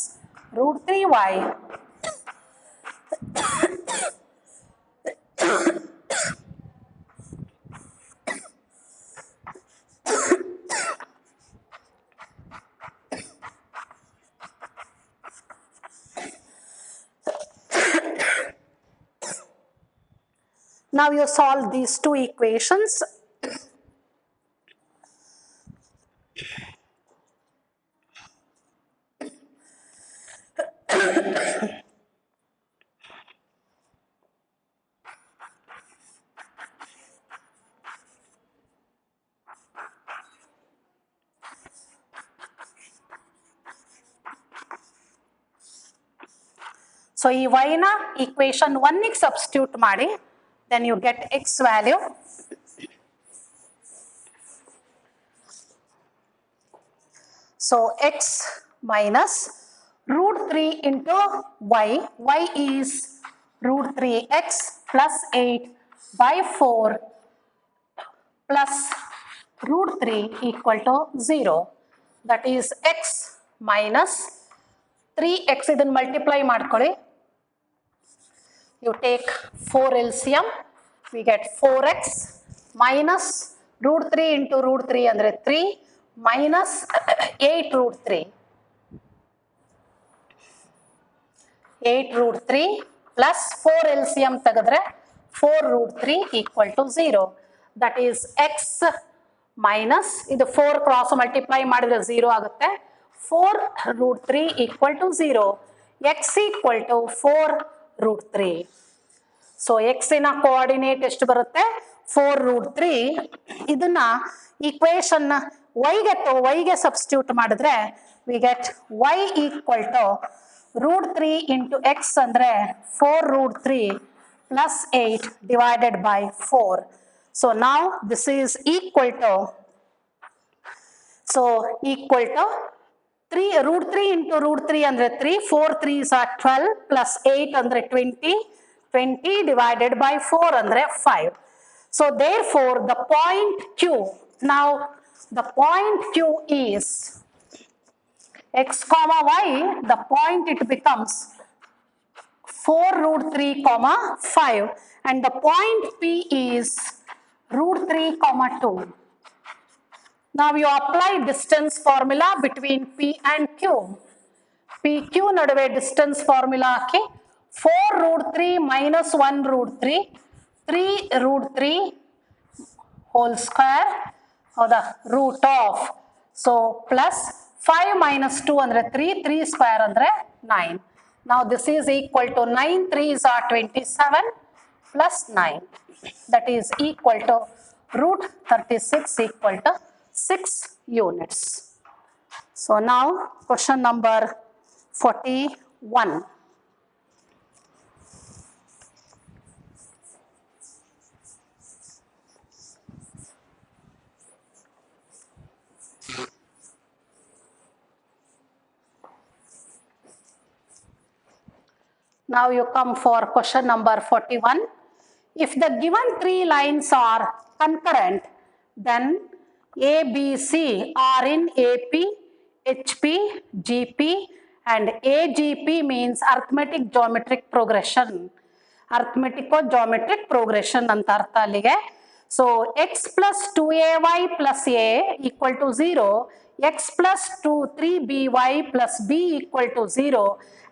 root 3y. Now you solve these two equations. So ಈ y ನ equation 1 ಗೆ substitute ಮಾಡಿ, then you get x value. So x minus root 3 into y, y is root 3x plus 8 by 4 plus root 3 equal to 0. That is x minus 3x ಇದನ್ನು multiply ಮಾಡ್ಕೊಳ್ಳಿ. You take 4 LCM, we get 4x minus root 3 into root 3 ಅಂದರೆ 3 minus 8 root 3. 8 root 3 plus 4 LCM ತೆಗೆದ್ರೆ 4 root 3 equal to 0. That is x minus, ಇದು 4 cross multiply ಮಾಡಿದ್ರೆ 0 ಆಗುತ್ತೆ. 4 root 3 equal to 0. x equal to 4 root 3. So x ಇನ coordinate ಎಷ್ಟು ಬರುತ್ತೆ? 4 root 3. ಇದನ್ನ equation y ಗೆ ಸಬ್ಸ್ಟಿಟ್ಯೂಟ್ ಮಾಡಿದ್ರೆ we get y equal to root 3 into x ಅಂದ್ರೆ 4 root 3 plus 8 divided by 4. So now this is equal to 3 root 3 into root 3 ಅಂದ್ರೆ 3, 4 3s are 12 plus 8 ಅಂದ್ರೆ 20 divided by 4 ಅಂದ್ರೆ 5. So therefore the point Q, now the point Q is x comma y, the point it becomes 4 root 3 comma 5 and the point P is root 3 comma 2. Now you apply distance formula between P and Q. PQ ನಡುವೆ distance formula ಹಾಕಿ 4 root 3 minus 1 root 3, 3 root 3 whole square, ಹೌದಾ, root of, so plus 5 minus 2 ಅಂದ್ರೆ 3 square ಅಂದ್ರೆ 9. Now this is equal to 9 3s are 27 plus 9. That is equal to root 36 equal to 6 units. So now question number 41. Now you come for question number 41. If the given 3 lines are concurrent, then A, B, C are in AP, HP, GP and AGP means arithmetic geometric progression. Arithmetico-geometric progression ಅಂತ ಅರ್ಥ ಅಲ್ಲಿಗೆ. So x plus 2ay plus a equal to 0, x plus 3by plus b equal to 0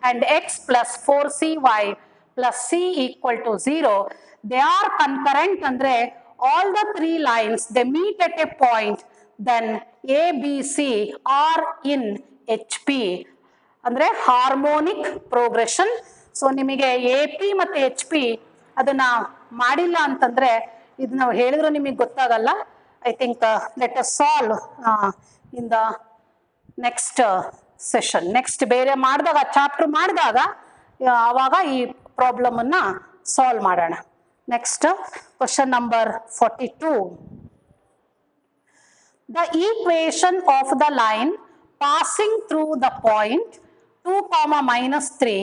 and x plus 4cy plus c equal to 0. They are concurrent andre all the 3 lines they meet at a point, then A, B, C are in HP andre harmonic progression. So ನಿಮಗೆ AP ಮತ್ತು HP ಅದನ್ನ ಮಾಡಿಲ್ಲ ಅಂತಂದ್ರೆ ಇದು ನಾವು ಹೇಳಿದ್ರು ನಿಮಗೆ ಗೊತ್ತಾಗಲ್ಲ. I think let us solve in the next session. Next ಬೇರೆ ಮಾಡಿದಾಗ ಚಾಪ್ಟರ್ ಮಾಡಿದಾಗ ಆವಾಗ ಈ ಪ್ರಾಬ್ಲಮ್ ಅನ್ನ ಸಾಲ್ವ್ ಮಾಡೋಣ. Next question number 42. The equation of the line passing through the point 2 comma minus 3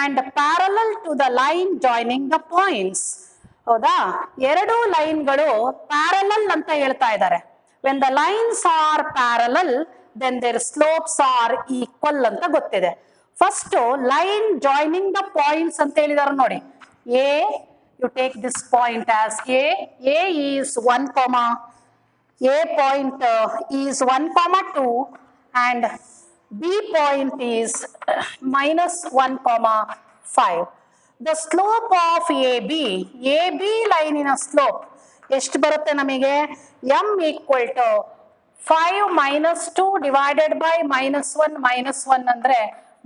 and parallel to the line joining the points. ಹೌದಾ, ಎರಡು ಲೈನ್ಗಳು parallel ಅಂತ ಹೇಳ್ತಾ ಇದ್ದಾರೆ. when the lines are parallel then their slopes are equal ಅಂತ ಗೊತ್ತಿದೆ. First line joining the points ಅಂತ ಹೇಳಿದಾರೆ ನೋಡಿ. A, you take this point as A is 1 comma, A point is 1 comma 2 and B point is minus 1 comma 5. The slope of AB line in a slope ಎಷ್ಟು ಬರುತ್ತೆ ನಮಗೆ? m equal to 5 minus 2 divided by minus 1 ಅಂದ್ರೆ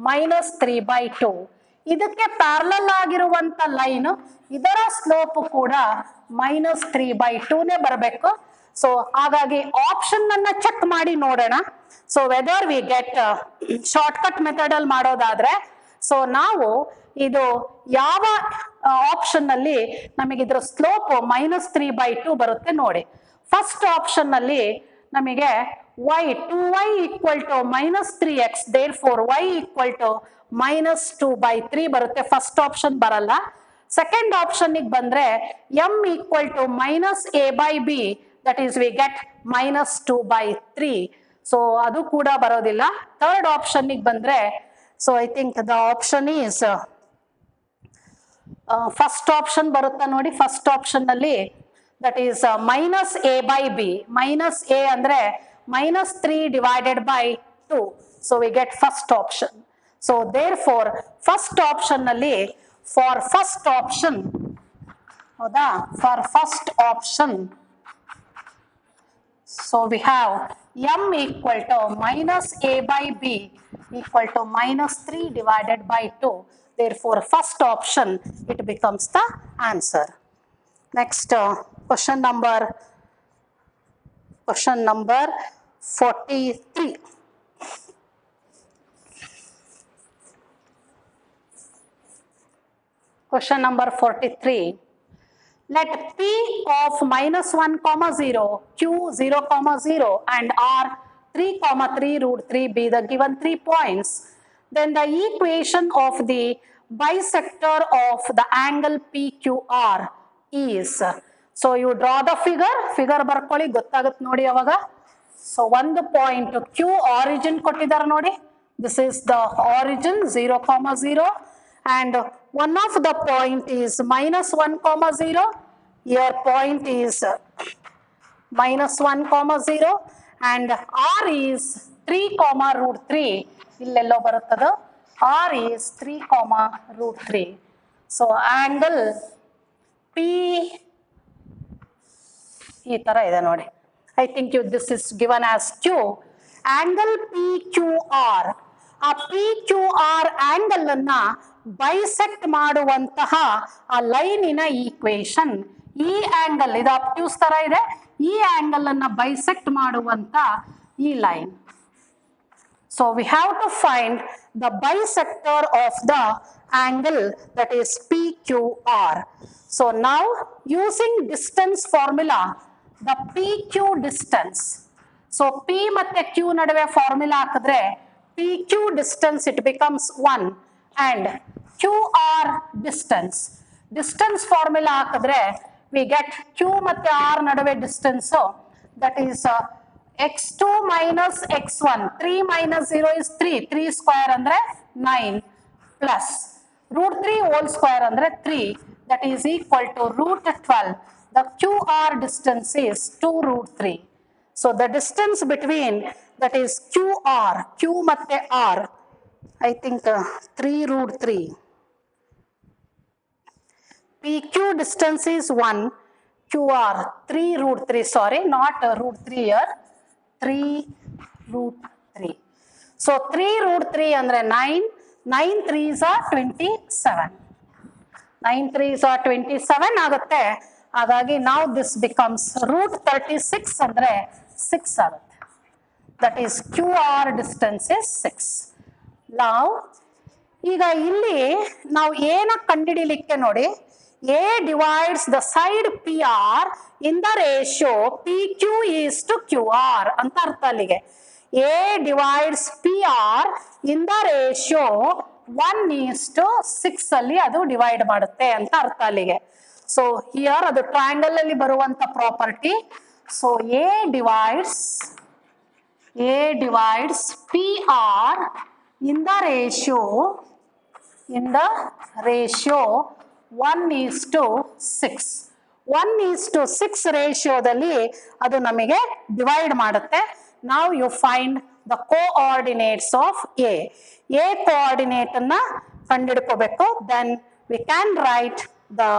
minus 3/2. ಇದಕ್ಕೆ parallel ಆಗಿರುವಂತ line ಇದರ slope ಕೂಡ minus 3/2ನೇ ಬರಬೇಕು. So ಹಾಗಾಗಿ ಆಪ್ಷನ್ ಅನ್ನ ಚೆಕ್ ಮಾಡಿ ನೋಡೋಣ. So whether we get shortcut method ಅಲ್ಲಿ ಮಾಡೋದಾದ್ರೆ, ಸೊ ನಾವು ಇದು ಯಾವ ಆಪ್ಷನ್ ಅಲ್ಲಿ ನಮಗೆ ಇದರ ಸ್ಲೋಪ್ minus 3/2 ಬರುತ್ತೆ ನೋಡಿ. ಫಸ್ಟ್ ಆಪ್ಷನ್ ಅಲ್ಲಿ ನಮಗೆ2y equal to minus 3x, therefore y equal to minus 2/3 ಬರುತ್ತೆ. ಫಸ್ಟ್ ಆಪ್ಷನ್ ಬರಲ್ಲ. ಸೆಕೆಂಡ್ ಆಪ್ಷನ್ ಬಂದ್ರೆ m equal to minus a by b, that is we get minus 2 by 3. So adu kuda barodilla. Third option ig bandre, so I think the option is first option barutta nodi. First option nalli that is minus a by b. Minus a andre minus 3 divided by 2. So we get first option. So therefore first option nalli, for first option, hoda, for first option, so we have m equal to minus a by b equal to minus 3 divided by 2. Therefore first option, it becomes the answer. Next question number 43. Question number 43. Let P of minus 1 comma 0, Q 0 comma 0 and R 3 comma 3 root 3 be the given 3 points. Then the equation of the bisector of the angle PQR is. So you draw the figure barkoli gottagutte nodi avaga. So one point Q origin kottidare nodi. This is the origin 0 comma 0 and one of the point is minus 1 comma 0. Here point is minus 1 comma 0 and R is 3 comma root 3. Illello baruttadu. R is 3 comma root 3. So angle P ee tara ide nodi. I think this is given as Q. Angle PQR. ಆ PQR angle ಅನ್ನ bisect ಮಾಡುವಂತಹ ಆ ಲೈನಿನ equation, ಈ angle ಇದು ಅಬ್ಟ್ಯೂಸ್ ತರ ಇದೆ, ಈ angle ಅನ್ನ ಬೈಸೆಕ್ಟ್ ಮಾಡುವಂತ ಈ line. So we have to find the bisector of the angle that is PQR. So now using distance formula, the PQ distance. So P ಮತ್ತೆ Q ನಡುವೆ ಫಾರ್ಮುಲಾ ಹಾಕಿದ್ರೆ PQ distance it becomes 1 and QR distance. Distance formula ಹಾಕಿದ್ರೆ we get Q ಮತ್ತೆ R ನಡುವೆ distance, that is x2 minus x1. 3 minus 0 is 3. 3 square andre 9 plus root 3 whole square andre 3. That is equal to root 12. The QR distance is 2 root 3. So the distance between that is QR, Q matte R, I think 3 root 3. PQ distance is 1, QR 3 root 3, sorry, not root 3 here, 3 root 3. So 3 root 3 andre 9, 9 3s are 27. 9 3s are 27 ಆಗುತ್ತೆ. ಹಾಗಾಗಿ now this becomes root 36 andre 6 ಆಗುತ್ತೆ. That is QR distance is 6. Now ಈಗ ಇಲ್ಲಿ ನಾವು ಏನ ಕಂಡುಹಿಡಿಯಲಿಕ್ಕೆ ನೋಡಿ, A divides the side PR in the ratio PQ is to QR ಅಂತ ಅರ್ಥ ಅಲ್ಲಿಗೆ. A divides PR in the ratio 1 is to 6 ಅಲ್ಲಿ ಅದು ಡಿವೈಡ್ ಮಾಡುತ್ತೆ ಅಂತ ಅರ್ಥ ಅಲ್ಲಿಗೆ. ಸೊ ಹಿಯರ್ ಅದು ಟ್ರಯಾಂಗಲ್ ಅಲ್ಲಿ ಬರುವಂತ property. So A divides PR in the ratio 1 is to 6. 1 is to 6 ರೇಷಿಯೋದಲ್ಲಿ ಅದು ನಮಗೆ ಡಿವೈಡ್ ಮಾಡುತ್ತೆ. Now you find the coordinates of A. A coordinate ಅನ್ನ ಕಂಡುಹಿಡ್ಕೋಬೇಕು. Then we can write the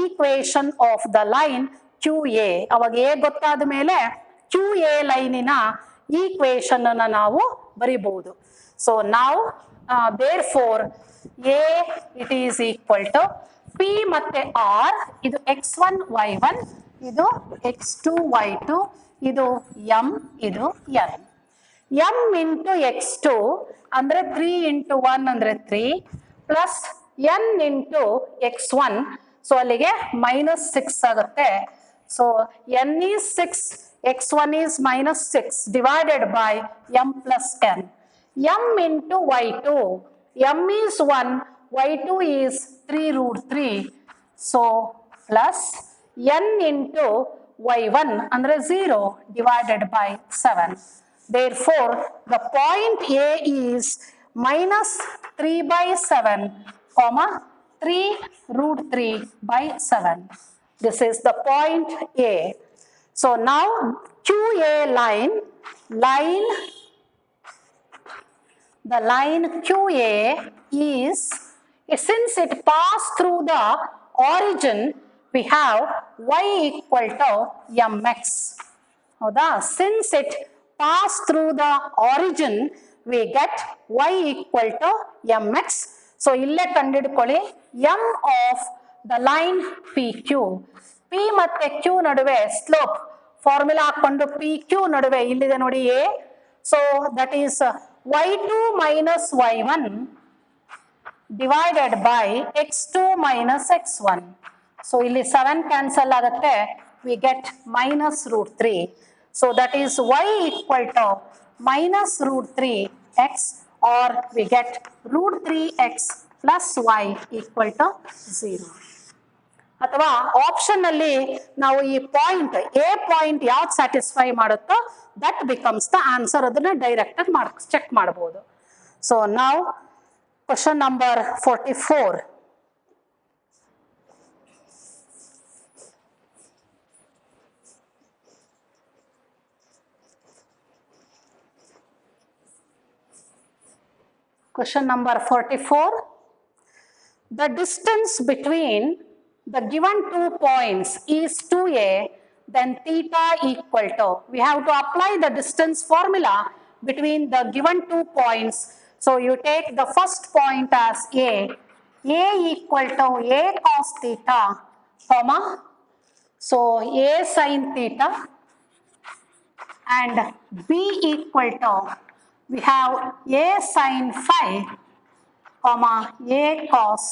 equation of the line QA. ಅವಾಗ A ಗೊತ್ತಾದ ಮೇಲೆ QA ಲೈನಿನ equation ಅನ್ನ ನಾವು ಬರಿಬಹುದು. So now therefore A it is equal to P ಮತ್ತೆ R, ಇದು x1 y1, ಇದು x2 y2, ಇದು m, ಇದು n. m into x2 ಅಂದ್ರೆ 3 into 1 ಅಂದ್ರೆ 3 plus n into x1, so ಅಲ್ಲಿಗೆ minus 6 ಆಗುತ್ತೆ. So n is 6, x1 is minus 6 divided by m plus n. m into y2, m is 1, y2 is 3 root 3. So plus n into y1 ಅಂದರೆ 0 divided by 7. Therefore, the point A is minus 3 by 7, comma 3 root 3 by 7. This is the point A. So now QA line, the line QA is, since it passed through the origin, we have y equal to mx. ಹೌದಾ? Since it passed through the origin, we get y equal to mx. So ಇಲ್ಲೇ ಕಂಡುಹಿಡ್ಕೊಳ್ಳಿ m of the line PQ. P ಮತ್ತೆ Q ನಡುವೆ slope formula ಹಾಕೊಂಡು PQ ನಡುವೆ ಇಲ್ಲಿದೆ ನೋಡಿ A. So that is y2 minus y1 divided by x2 minus x1. So ಇಲ್ಲಿ 7 cancel ಆಗುತ್ತೆ, we get minus root 3. So that is y equal to minus root 3x, or we get root 3x plus y equal to 0. ಅಥವಾ option ಅಲ್ಲಿ ನಾವು ಈ point A point ಯಾವ್ದು satisfy ಮಾಡುತ್ತೋ that becomes the answer. ಅದನ್ನ direct ಆಗಿ check ಮಾಡಬಹುದು. So ನಾವು question number 44. Question number 44. The distance between the given 2 points is 2a, then theta equal to, we have to apply the distance formula between the given 2 points. So you take the first point as a equal to a cos theta, comma, so a sin theta, and b equal to, we have a sin phi, comma, a cos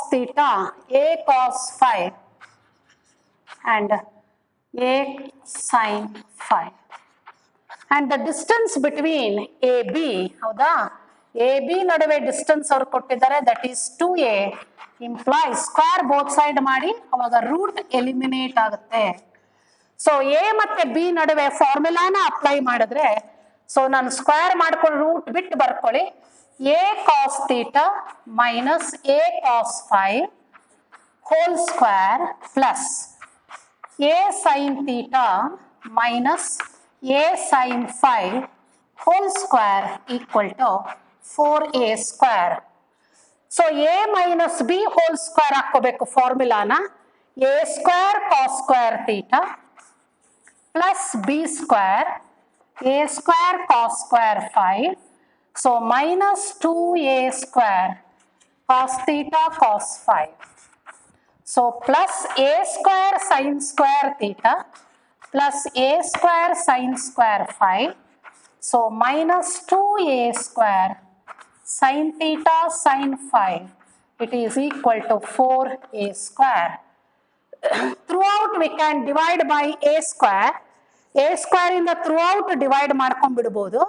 theta, a cos phi, and a sin phi. And the distance between AB, ಹೌದಾ? AB ನಡುವೆ distance ಅವರು ಕೊಟ್ಟಿದ್ದಾರೆ, that is 2a, implies square both side ಮಾಡಿ ಅವಾಗ root eliminate ಆಗುತ್ತೆ. So A ಮತ್ತೆ B ನಡುವೆ ಫಾರ್ಮುಲಾನ apply ಮಾಡಿದ್ರೆ, ಸೊ ನಾನು ಸ್ಕ್ವೇರ್ ಮಾಡ್ಕೊಂಡು ರೂಟ್ ಬಿಟ್ಟು ಬರ್ಕೊಳ್ಳಿ, a cos theta minus a cos phi whole square plus a sin theta minus a sin phi whole square equal to 4a square. So a minus b whole square ಹಾಕೋಬೇಕು ಫಾರ್ಮುಲಾನ, a square cos square theta plus b square a square cos square phi. So minus 2a square cos theta cos phi. So plus a square sin square theta plus a square sin square phi. So minus 2a square sin theta sin phi. It is equal to 4a square. Throughout we can divide by a square. A square in the throughout divide ಮಾಡ್ಕೊಂಡ್ಬಿಡ್ಬೋದು.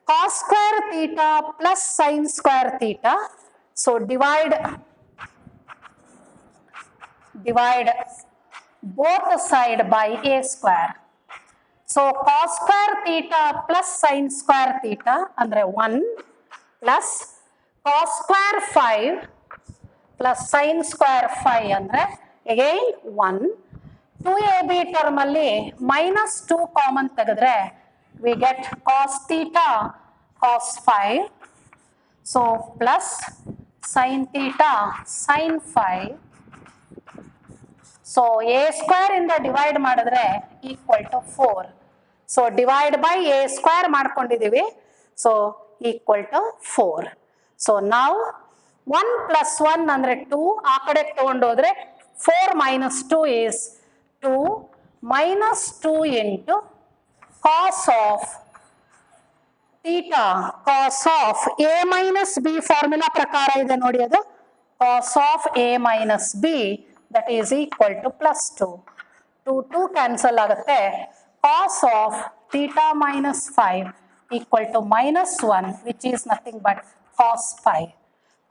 Cos square theta plus sin square theta. So divide both side by a square. So cos square theta plus sin square theta andre 1 plus cos square 5 plus sin square 5 andre again 1. 2ab term alli minus 2 common ತೆಗೆದ್ರೆ we get cos theta cos 5, so plus sin theta sin 5. So a square ಇಂದ divide ಮಾಡಿದ್ರೆ equal to 4. So divide by a square ಮಾಡ್ಕೊಂಡಿದ್ದೀವಿ, so equal to 4. So now 1 plus 1 ಅಂದ್ರೆ 2, ಆ ಕಡೆ ತಗೊಂಡೋದ್ರೆ 4 minus 2 is 2 minus 2 into cos of theta cos of a minus b formula ಪ್ರಕಾರ ಇದೆ ನೋಡಿ, ಅದು cos of a minus b that is equal to plus 2. 2 cancel ಆಗುತ್ತೆ, cos of theta minus 5 equal to minus 1, which is nothing but cos pi.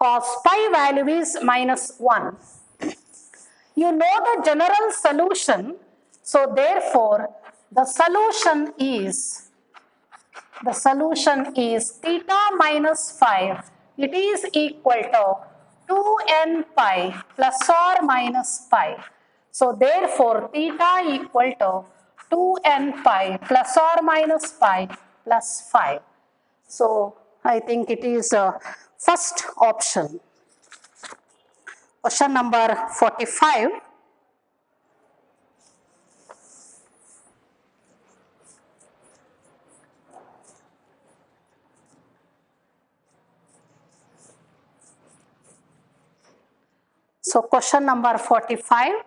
Cos pi value is minus 1. You know the general solution. So therefore, the solution is theta minus 5. It is equal to 2n pi plus or minus pi. So therefore, theta equal to 2n pi plus or minus pi plus 5. So I think it is first option. Question number 45. So question number 45.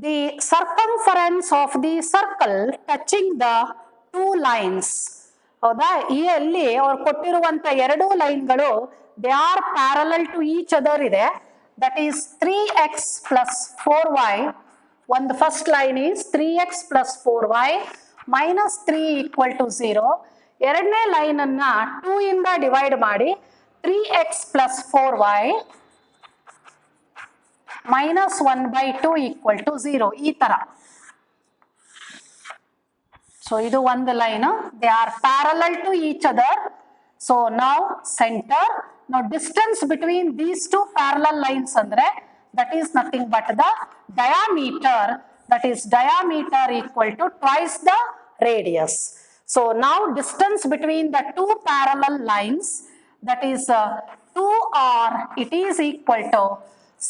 The circumference of the circle touching the two lines. ಹೌದಾ, ಈ ಅಲ್ಲಿ ಅವ್ರು ಕೊಟ್ಟಿರುವಂತ ಎರಡು ಲೈನ್ಗಳು they are parallel to each other ಇದೆ. That is 3x plus 4y. ಒಂದು first line is 3x plus 4y minus 3 equal to 0. ಎರಡನೇ ಲೈನ್ ಅನ್ನ 2 ಇಂದ ಡಿವೈಡ್ ಮಾಡಿ 3x plus 4y minus 1 by 2 equal to 0. ಈ ತರ. So ಇದು ಒಂದು line. They are parallel to each other. So now center. Now distance between these two parallel lines andre that is nothing but the diameter. That is diameter equal to twice the radius. So now distance between the two parallel lines, that is 2r, it is equal to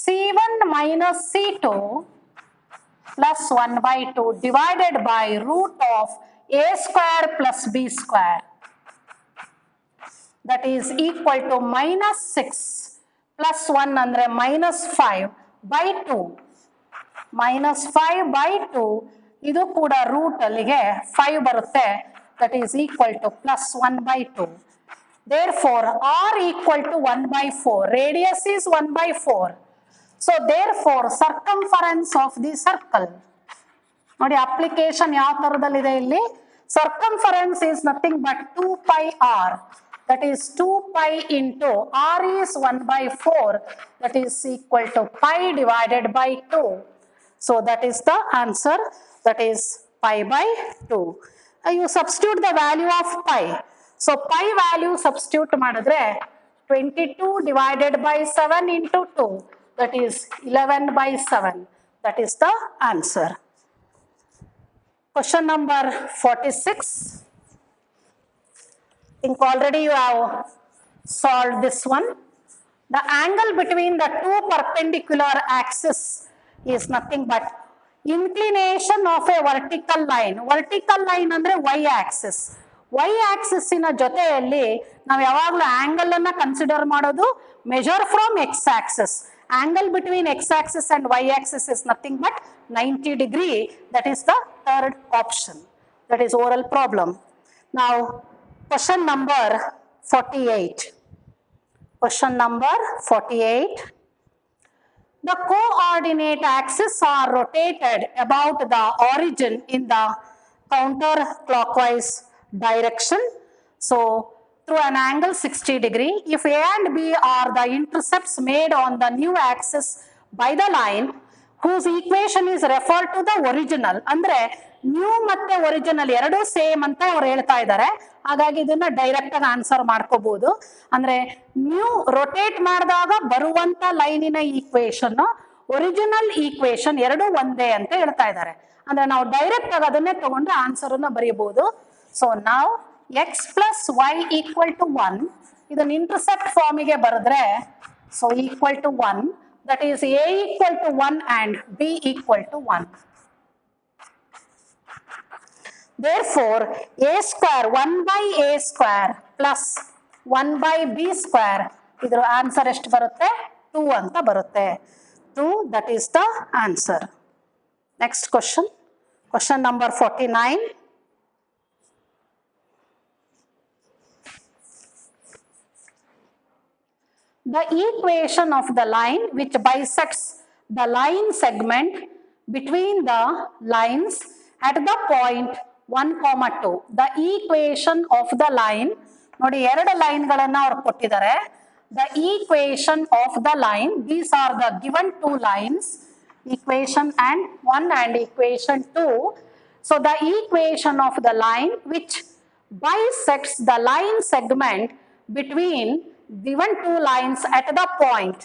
C1 minus C2 plus 1 by 2 divided by root of a square plus b square. That is equal to minus 6 plus 1 andre minus 5 by 2. Minus 5 by 2 ಇದು ಕೂಡ root ಅಲ್ಲಿಗೆ 5 ಬರುತ್ತೆ. That is equal to plus 1 by 2. Therefore r equal to 1 by 4. Radius is 1 by 4. So therefore circumference of the circle. ನೋಡಿ application ಯಾವ ತರದಲ್ಲಿದೆ ಇಲ್ಲಿ. Circumference is nothing but 2 pi r. That is 2 pi into r is 1 by 4. That is equal to pi divided by 2. So that is the answer. That is pi by 2. You substitute the value of pi. So pi value substitute ಮಾಡಿದ್ರೆ 22 divided by 7 into 2. That is 11 by 7. That is the answer. Question number 46. I think already you have solved this one. The angle between the two perpendicular axes is nothing but inclination of a vertical line. Vertical line ಅಂದ್ರೆ y axis. y axis ಇನ ಜೊತೆಯಲ್ಲಿ ನಾವು ಯಾವಾಗಲೂ angle ಅನ್ನ consider ಮಾಡೋದು measure from x axis. Angle between x axis and y axis is nothing but 90 degree. That is the third option. That is oral problem. Now question number 48. Question number 48. The coordinate axes are rotated about the origin in the counterclockwise direction. So through an angle 60 degree. If A and B are the intercepts made on the new axis by the line whose equation is referred to the original. ಅಂದ್ರೆ new ಮತ್ತೆ original ಎರಡೂ same ಅಂತ ಅವ್ರು ಹೇಳ್ತಾ ಇದ್ದಾರೆ. ಹಾಗಾಗಿ ಇದನ್ನ direct ಆಗಿ ಆನ್ಸರ್ ಮಾಡ್ಕೋಬಹುದು. ಅಂದ್ರೆ ನ್ಯೂ ರೊಟೇಟ್ ಮಾಡಿದಾಗ ಬರುವಂತ ಲೈನಿನ ಈಕ್ವೇಶನ್ ಒರಿಜಿನಲ್ ಈಕ್ವೇಶನ್ ಎರಡು ಒಂದೇ ಅಂತ ಹೇಳ್ತಾ ಇದ್ದಾರೆ. ಅಂದ್ರೆ ನಾವು ಡೈರೆಕ್ಟ್ ಆಗಿ ಅದನ್ನೇ ತಗೊಂಡು ಆನ್ಸರ್ ಅನ್ನ ಬರೆಯಬಹುದು. ಸೊ ನಾವು x plus y equal to 1. ಇದನ್ನ ಇಂಟರ್ಸೆಪ್ಟ್ ಫಾರ್ಮಿಗೆ ಬರೆದ್ರೆ so equal to 1. That is a equal to 1 and b equal to 1. Therefore a square 1 by a square plus 1 by b square. ಇದರ ಆನ್ಸರ್ ಎಷ್ಟು ಬರುತ್ತೆ? 2 ಅಂತ ಬರುತ್ತೆ. 2, that is the answer. Next question. Question number 49. The equation of the line which bisects the line segment between the lines at the point 1, 2. The equation of the line, ನೋಡಿ ಎರಡು ಲೈನ್ಗಳನ್ನು ಅವರು ಕೊಟ್ಟಿದ್ದಾರೆ. The equation of the line, these are the given two lines. equation and 1 and equation 2. So the equation of the line which bisects the line segment between given two lines at the point.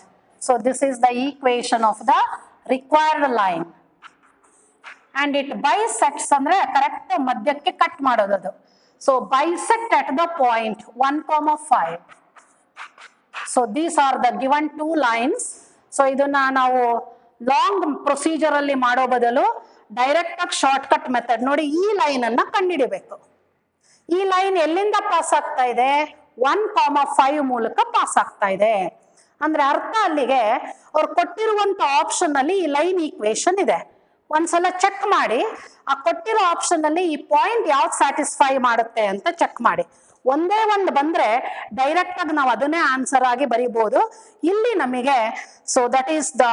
So this is the equation of the required line. And it bisects andre correct madhyakke cut madodu. So bisect at the point 1,5. So these are the given two lines. So iduna ನಾವು long procedure ಅಲ್ಲಿ ಮಾಡೋ ಬದಲು direct ಆಗಿ short cut method ನೋಡಿ ಈ line ಅನ್ನ ಕಂಡುಹಿಡಿಬೇಕು. ಈ ಲೈನ್ ಎಲ್ಲಿಂದ ಪಾಸ್ ಆಗ್ತಾ ಇದೆ 1,5 ಮೂಲಕ ಪಾಸ್ ಆಗ್ತಾ ಇದೆ ಅಂದ್ರೆ ಅರ್ಥ ಅಲ್ಲಿಗೆ ಅವ್ರು ಕೊಟ್ಟಿರುವಂತ ಆಪ್ಷನ್ ಅಲ್ಲಿ ಈ ಲೈನ್ ಈಕ್ವೇಶನ್ ಇದೆ. ಒಂದ್ಸಲ ಚೆಕ್ ಮಾಡಿ ಆ ಕೊಟ್ಟಿರೋ ಆಪ್ಷನ್ ಅಲ್ಲಿ ಈ ಪಾಯಿಂಟ್ ಯಾವ್ದು ಸ್ಯಾಟಿಸ್ಫೈ ಮಾಡುತ್ತೆ ಅಂತ ಚೆಕ್ ಮಾಡಿ. ಒಂದೇ ಒಂದು ಬಂದ್ರೆ ಡೈರೆಕ್ಟ್ ಆಗಿ ನಾವು ಅದನ್ನೇ ಆನ್ಸರ್ ಆಗಿ ಬರೀಬಹುದು. ಇಲ್ಲಿ ನಮಗೆ so that is the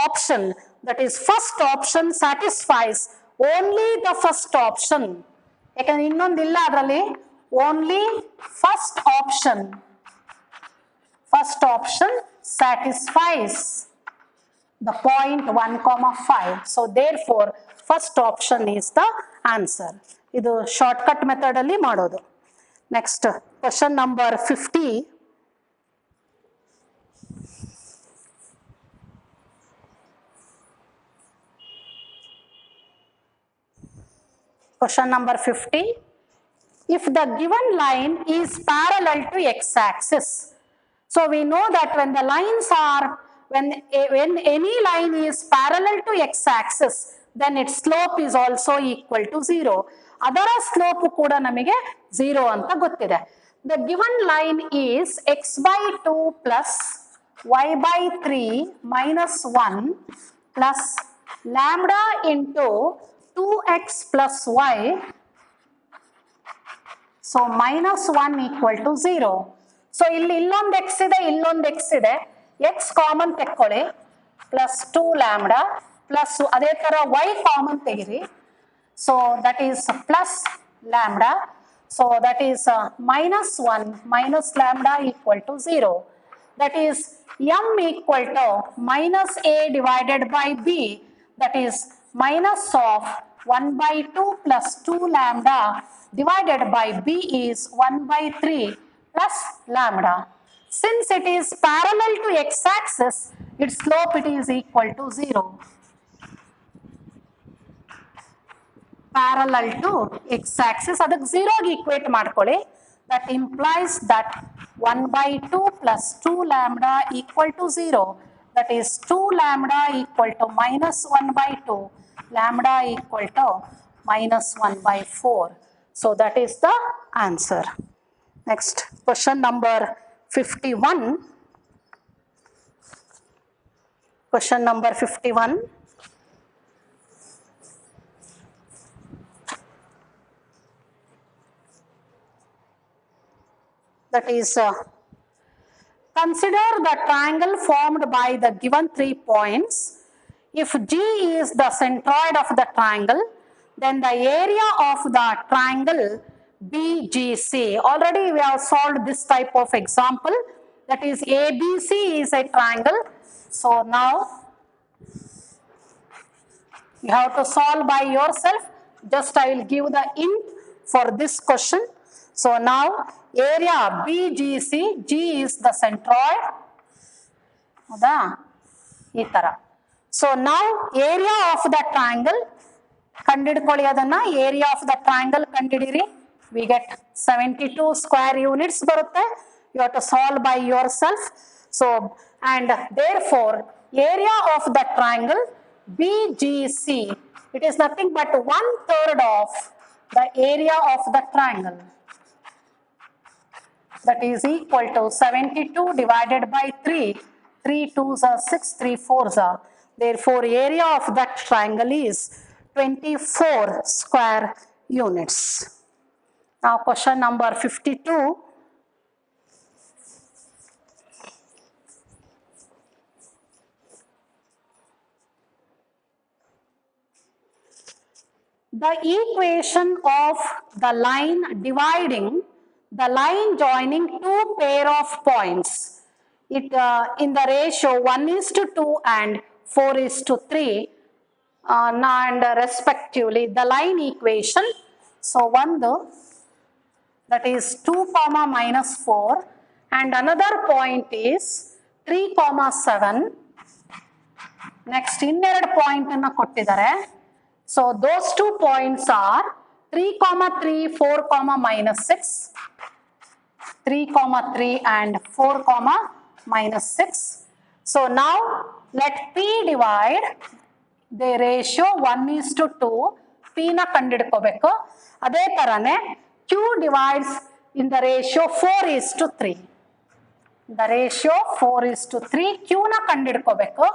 option, that is first option satisfies only the first option. ಯಾಕಂದ್ರೆ ಇನ್ನೊಂದಿಲ್ಲ ಅದರಲ್ಲಿ, only first option satisfies the point 1,5. So therefore first option is the answer. ಇದು ಶಾರ್ಟ್ಕಟ್ ಮೆಥಡ್ ಅಲ್ಲಿ ಮಾಡೋದು. Next question number 50. Question number 50. If the given line is parallel to x-axis, so we know that when the lines are, when any line is parallel to x-axis, then its slope is also equal to 0. ಅದರ slope ಕೂಡ ನಮಗೆ 0 ಅಂತ ಗೊತ್ತಿದೆ. The given line is x/2 plus y/3 minus 1 plus lambda into 2x plus y. So minus 1 equal to 0. So ಇಲ್ಲಿ ಇಲ್ಲೊಂದು x ಇದೆ, ಇಲ್ಲೊಂದು x ಇದೆ, x ಕಾಮನ್ ತೆಕ್ಕೊಳ್ಳಿ ಪ್ಲಸ್ 2 ಲ್ಯಾಂಬ್ಡಾ ಪ್ಲಸ್ ಅದೇ ತರ y ಕಾಮನ್ ತೆಗಿರಿ. So that is plus lambda. So that is minus 1 minus lambda equal to 0. That is m equal to minus a divided by b. That is minus of 1/2 plus 2 lambda divided by b is 1/3 plus lambda. Since it is parallel to x-axis, its slope it is equal to 0. Parallel to x-axis, ಅದಕ್ಕೆ 0 ಗೆ equate ಮಾಡ್ಕೊಳ್ಳಿ. That implies that 1/2 plus 2 lambda equal to 0. That is 2 lambda equal to minus 1/2. Lambda equal to minus 1/4. So that is the answer. Next, question number 51. Question number 51. That is, consider the triangle formed by the given 3 points. If G is the centroid of the triangle, then the area of the triangle BGC. Already we have solved this type of example. That is, ABC is a triangle. So now you have to solve by yourself. Just I will give the hint for this question. So now area BGC, G is the centroid. ಹೌದಾ ಈ ತರ. So now area of the triangle ಕಂಡಿಡ್ಕೊಳ್ಳಿ, ಅದನ್ನ area of the triangle ಕಂಡಿಡಿರಿ. We get 72 square units ಬರುತ್ತೆ. You have to solve by yourself. So and therefore area of the triangle BGC, it is nothing but 1/3 of the area of the triangle. That is equal to 72 divided by 3. 3 2s are 6, 3 4s are. Therefore area of that triangle is 24 square units. Now question number 52. The equation of the line dividing the line joining two pair of points, it in the ratio 1:2 and 4:3 and respectively the line equation. So one that is 2 comma minus 4 and another point is 3 comma 7. Next ಇನ್ನೆರಡು point ಅನ್ನು ಕೊಟ್ಟಿದ್ದಾರೆ. So those 2 points are 3 comma 3 4 comma minus 6, 3 comma 3 and 4 comma minus 6. So now let P divide the ratio 1:2 P ನ ಕಂಡುಹಿಡ್ಕೋಬೇಕು. ಅದೇ ತರನೇ Q divides in the ratio 4:3. The ratio 4:3 Q ನ ಕಂಡುಹಿಡ್ಕೋಬೇಕು.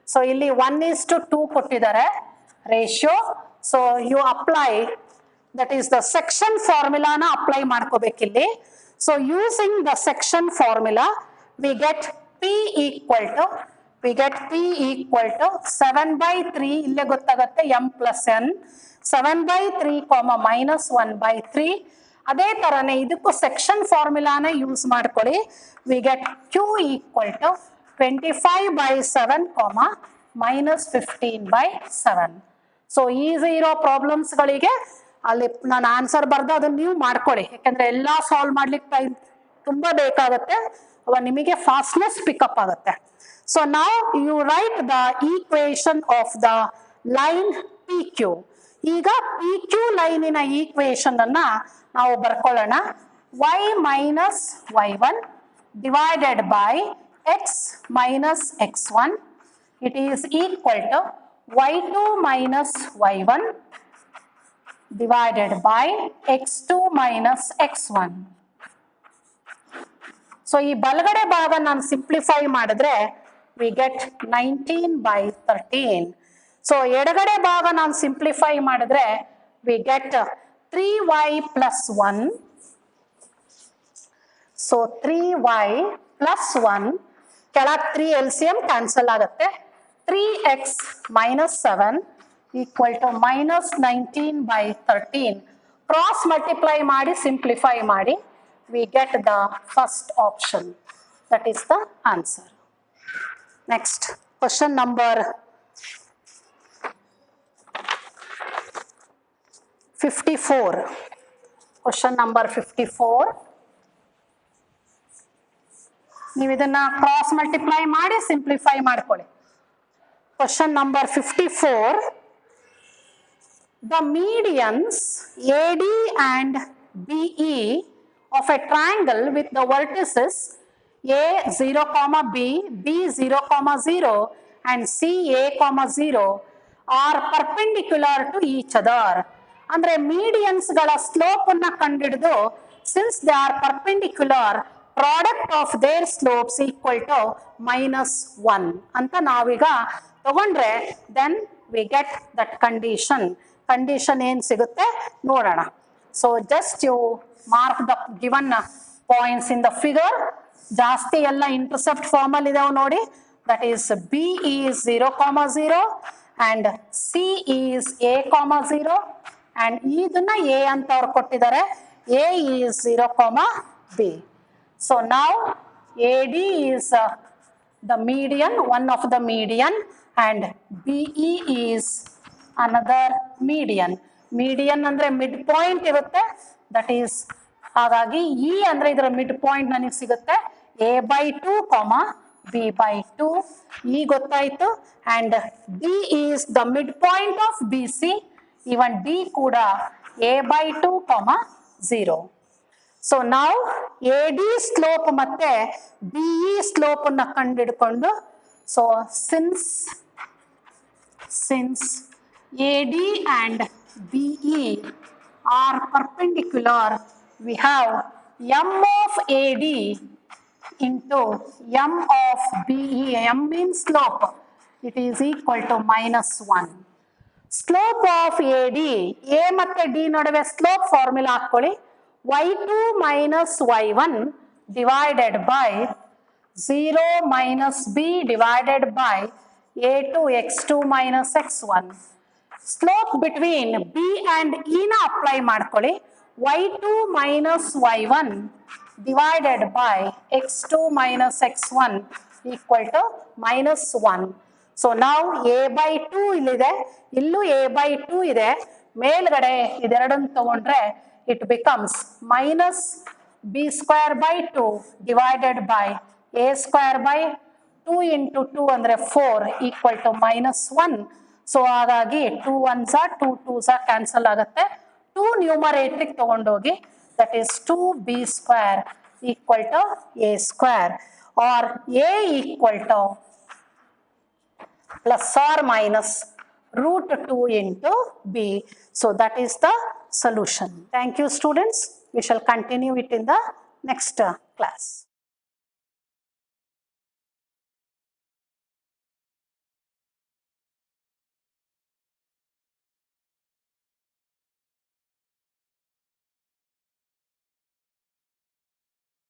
So ಇಲ್ಲಿ 1:2 ಕೊಟ್ಟಿದ್ದಾರೆ ratio. So you apply, that is the section formula na apply ಮಾಡ್ಕೋಬೇಕಿಲ್ಲಿ. So using the section formula we get P equal to 7/3 ಇಲ್ಲೇ ಗೊತ್ತಾಗುತ್ತೆ m plus n 7/3 comma minus 1/3. ಅದೇ ತರನೇ ಇದಕ್ಕೂ section ಫಾರ್ಮುಲಾನ use ಮಾಡ್ಕೊಳ್ಳಿ. We get Q equal to 25/7 comma minus 15/7. So easy ಇರೋ ಪ್ರಾಬ್ಲಮ್ಸ್ಗಳಿಗೆ ಅಲ್ಲಿ ನಾನು answer ಬರ್ದು ಅದನ್ನ ನೀವು ಮಾಡ್ಕೊಳ್ಳಿ, ಯಾಕಂದ್ರೆ ಎಲ್ಲ ಸಾಲ್ವ್ ಮಾಡ್ಲಿಕ್ಕೆ ಟೈಮ್ ತುಂಬಾ ಬೇಕಾಗುತ್ತೆ, ಅವ ನಿಮಗೆ ಫಾಸ್ಟ್ನೆಸ್ ಪಿಕಪ್ ಆಗುತ್ತೆ. ಸೊ ನಾವು you write the equation of the line PQ. ಈಗ PQ ಲೈನಿನ ಈಕ್ವೇಶನ್ ಅನ್ನ ನಾವು ಬರ್ಕೊಳ್ಳೋಣ. y minus y1 divided by x minus x1, it is equal to y2 minus y1 divided by x2 minus x1. So ಈ ಬಲಗಡೆ ಭಾಗ ನಾನು simplify ಮಾಡಿದ್ರೆ we get 19/13. ಸೊ ಎಡಗಡೆ ಭಾಗ ನಾನು ಸಿಂಪ್ಲಿಫೈ ಮಾಡಿದ್ರೆ we get 3y plus 1. So 3y plus 1 ಕೆಳಗೆ 3 LCM ಕ್ಯಾನ್ಸಲ್ ಆಗುತ್ತೆ. 3x minus 7 equal to minus 19/13. Cross multiply ಮಾಡಿ ಸಿಂಪ್ಲಿಫೈ ಮಾಡಿ we get the first option. That is the answer. Next, question number 54. Question number 54. ನೀವು ಇದನ್ನ cross multiply ಮಾಡಿ simplify ಮಾಡ್ಕೊಳ್ಳಿ. Question number 54. The medians AD and BE of a triangle with the vertices A 0, B, B 0, 0 and C A, 0 are perpendicular to each other. ಅಂದ್ರೆ medians ಗಳ slope ಅನ್ನ ಕಂಡುಹಿಡಿದು since they are perpendicular product of their slopes equal to -1 ಅಂತ ನಾವೀಗ ತಗೊಂಡ್ರೆ then we get that condition. Condition ಏನ್ ಸಿಗುತ್ತೆ ನೋಡೋಣ. So just you mark the given points in the figure. ಜಾಸ್ತಿ ಎಲ್ಲ ಇಂಟರ್ಸೆಪ್ಟ್ ಫಾರ್ಮ್ ಅಲ್ಲಿ ಇದಾವೆ ನೋಡಿ. That is B is 0, 0 and C is A, 0 and ಇದನ್ನ A ಅಂತ ಅವ್ರು ಕೊಟ್ಟಿದ್ದಾರೆ. A is 0, B. So now AD is the median, one of the median, and BE is another median. Median ಅಂದ್ರೆ mid point ಇರುತ್ತೆ. That is ಹಾಗಾಗಿ E ಅಂದ್ರೆ ಇದರ mid point ನನಗೆ ಸಿಗುತ್ತೆ A/2, B/2. E ಗೊತ್ತಾಯ್ತು. and D is the midpoint of BC. even D ಕೂಡ A/2, 0. So now AD slope ಮತ್ತೆ BE ಸ್ಲೋಪ್ ಅನ್ನ ಕಂಡುಹಿಡ್ಕೊಂಡು, so since AD and BE are perpendicular, we have M of AD into M of BE. M means slope. It is equal to -1. Slope of AD, A ಮತ್ತೆ D ನಡುವೆ slope formula ಹಾಕೊಳ್ಳಿ. y2 minus y1 divided by 0 minus b divided by a2 x2 minus x1. Slope between b and e na apply ಮಾಡ್ಕೊಳ್ಳಿ. y2 minus y1 divided by x2 minus x1 equal to -1. So ನಾವು A by two ಇಲ್ಲಿದೆ, ಇಲ್ಲೂ A by two ಇದೆ, ಮೇಲ್ಗಡೆ ಇದೆರಡನ್ನು ತಗೊಂಡ್ರೆ it becomes minus B square by two divided by A square by 2 into 2 ಅಂದರೆ 4 equal to -1. So ಹಾಗಾಗಿ 2 1s 2 2s cancel ಆಗುತ್ತೆ. 2 ನ್ಯೂಮರೇಟ್ರಿಗೆ ತಗೊಂಡೋಗಿ that is 2b square equal to a square, or a equal to plus or minus root 2 into b. So that is the solution. Thank you students. We shall continue it in the next class.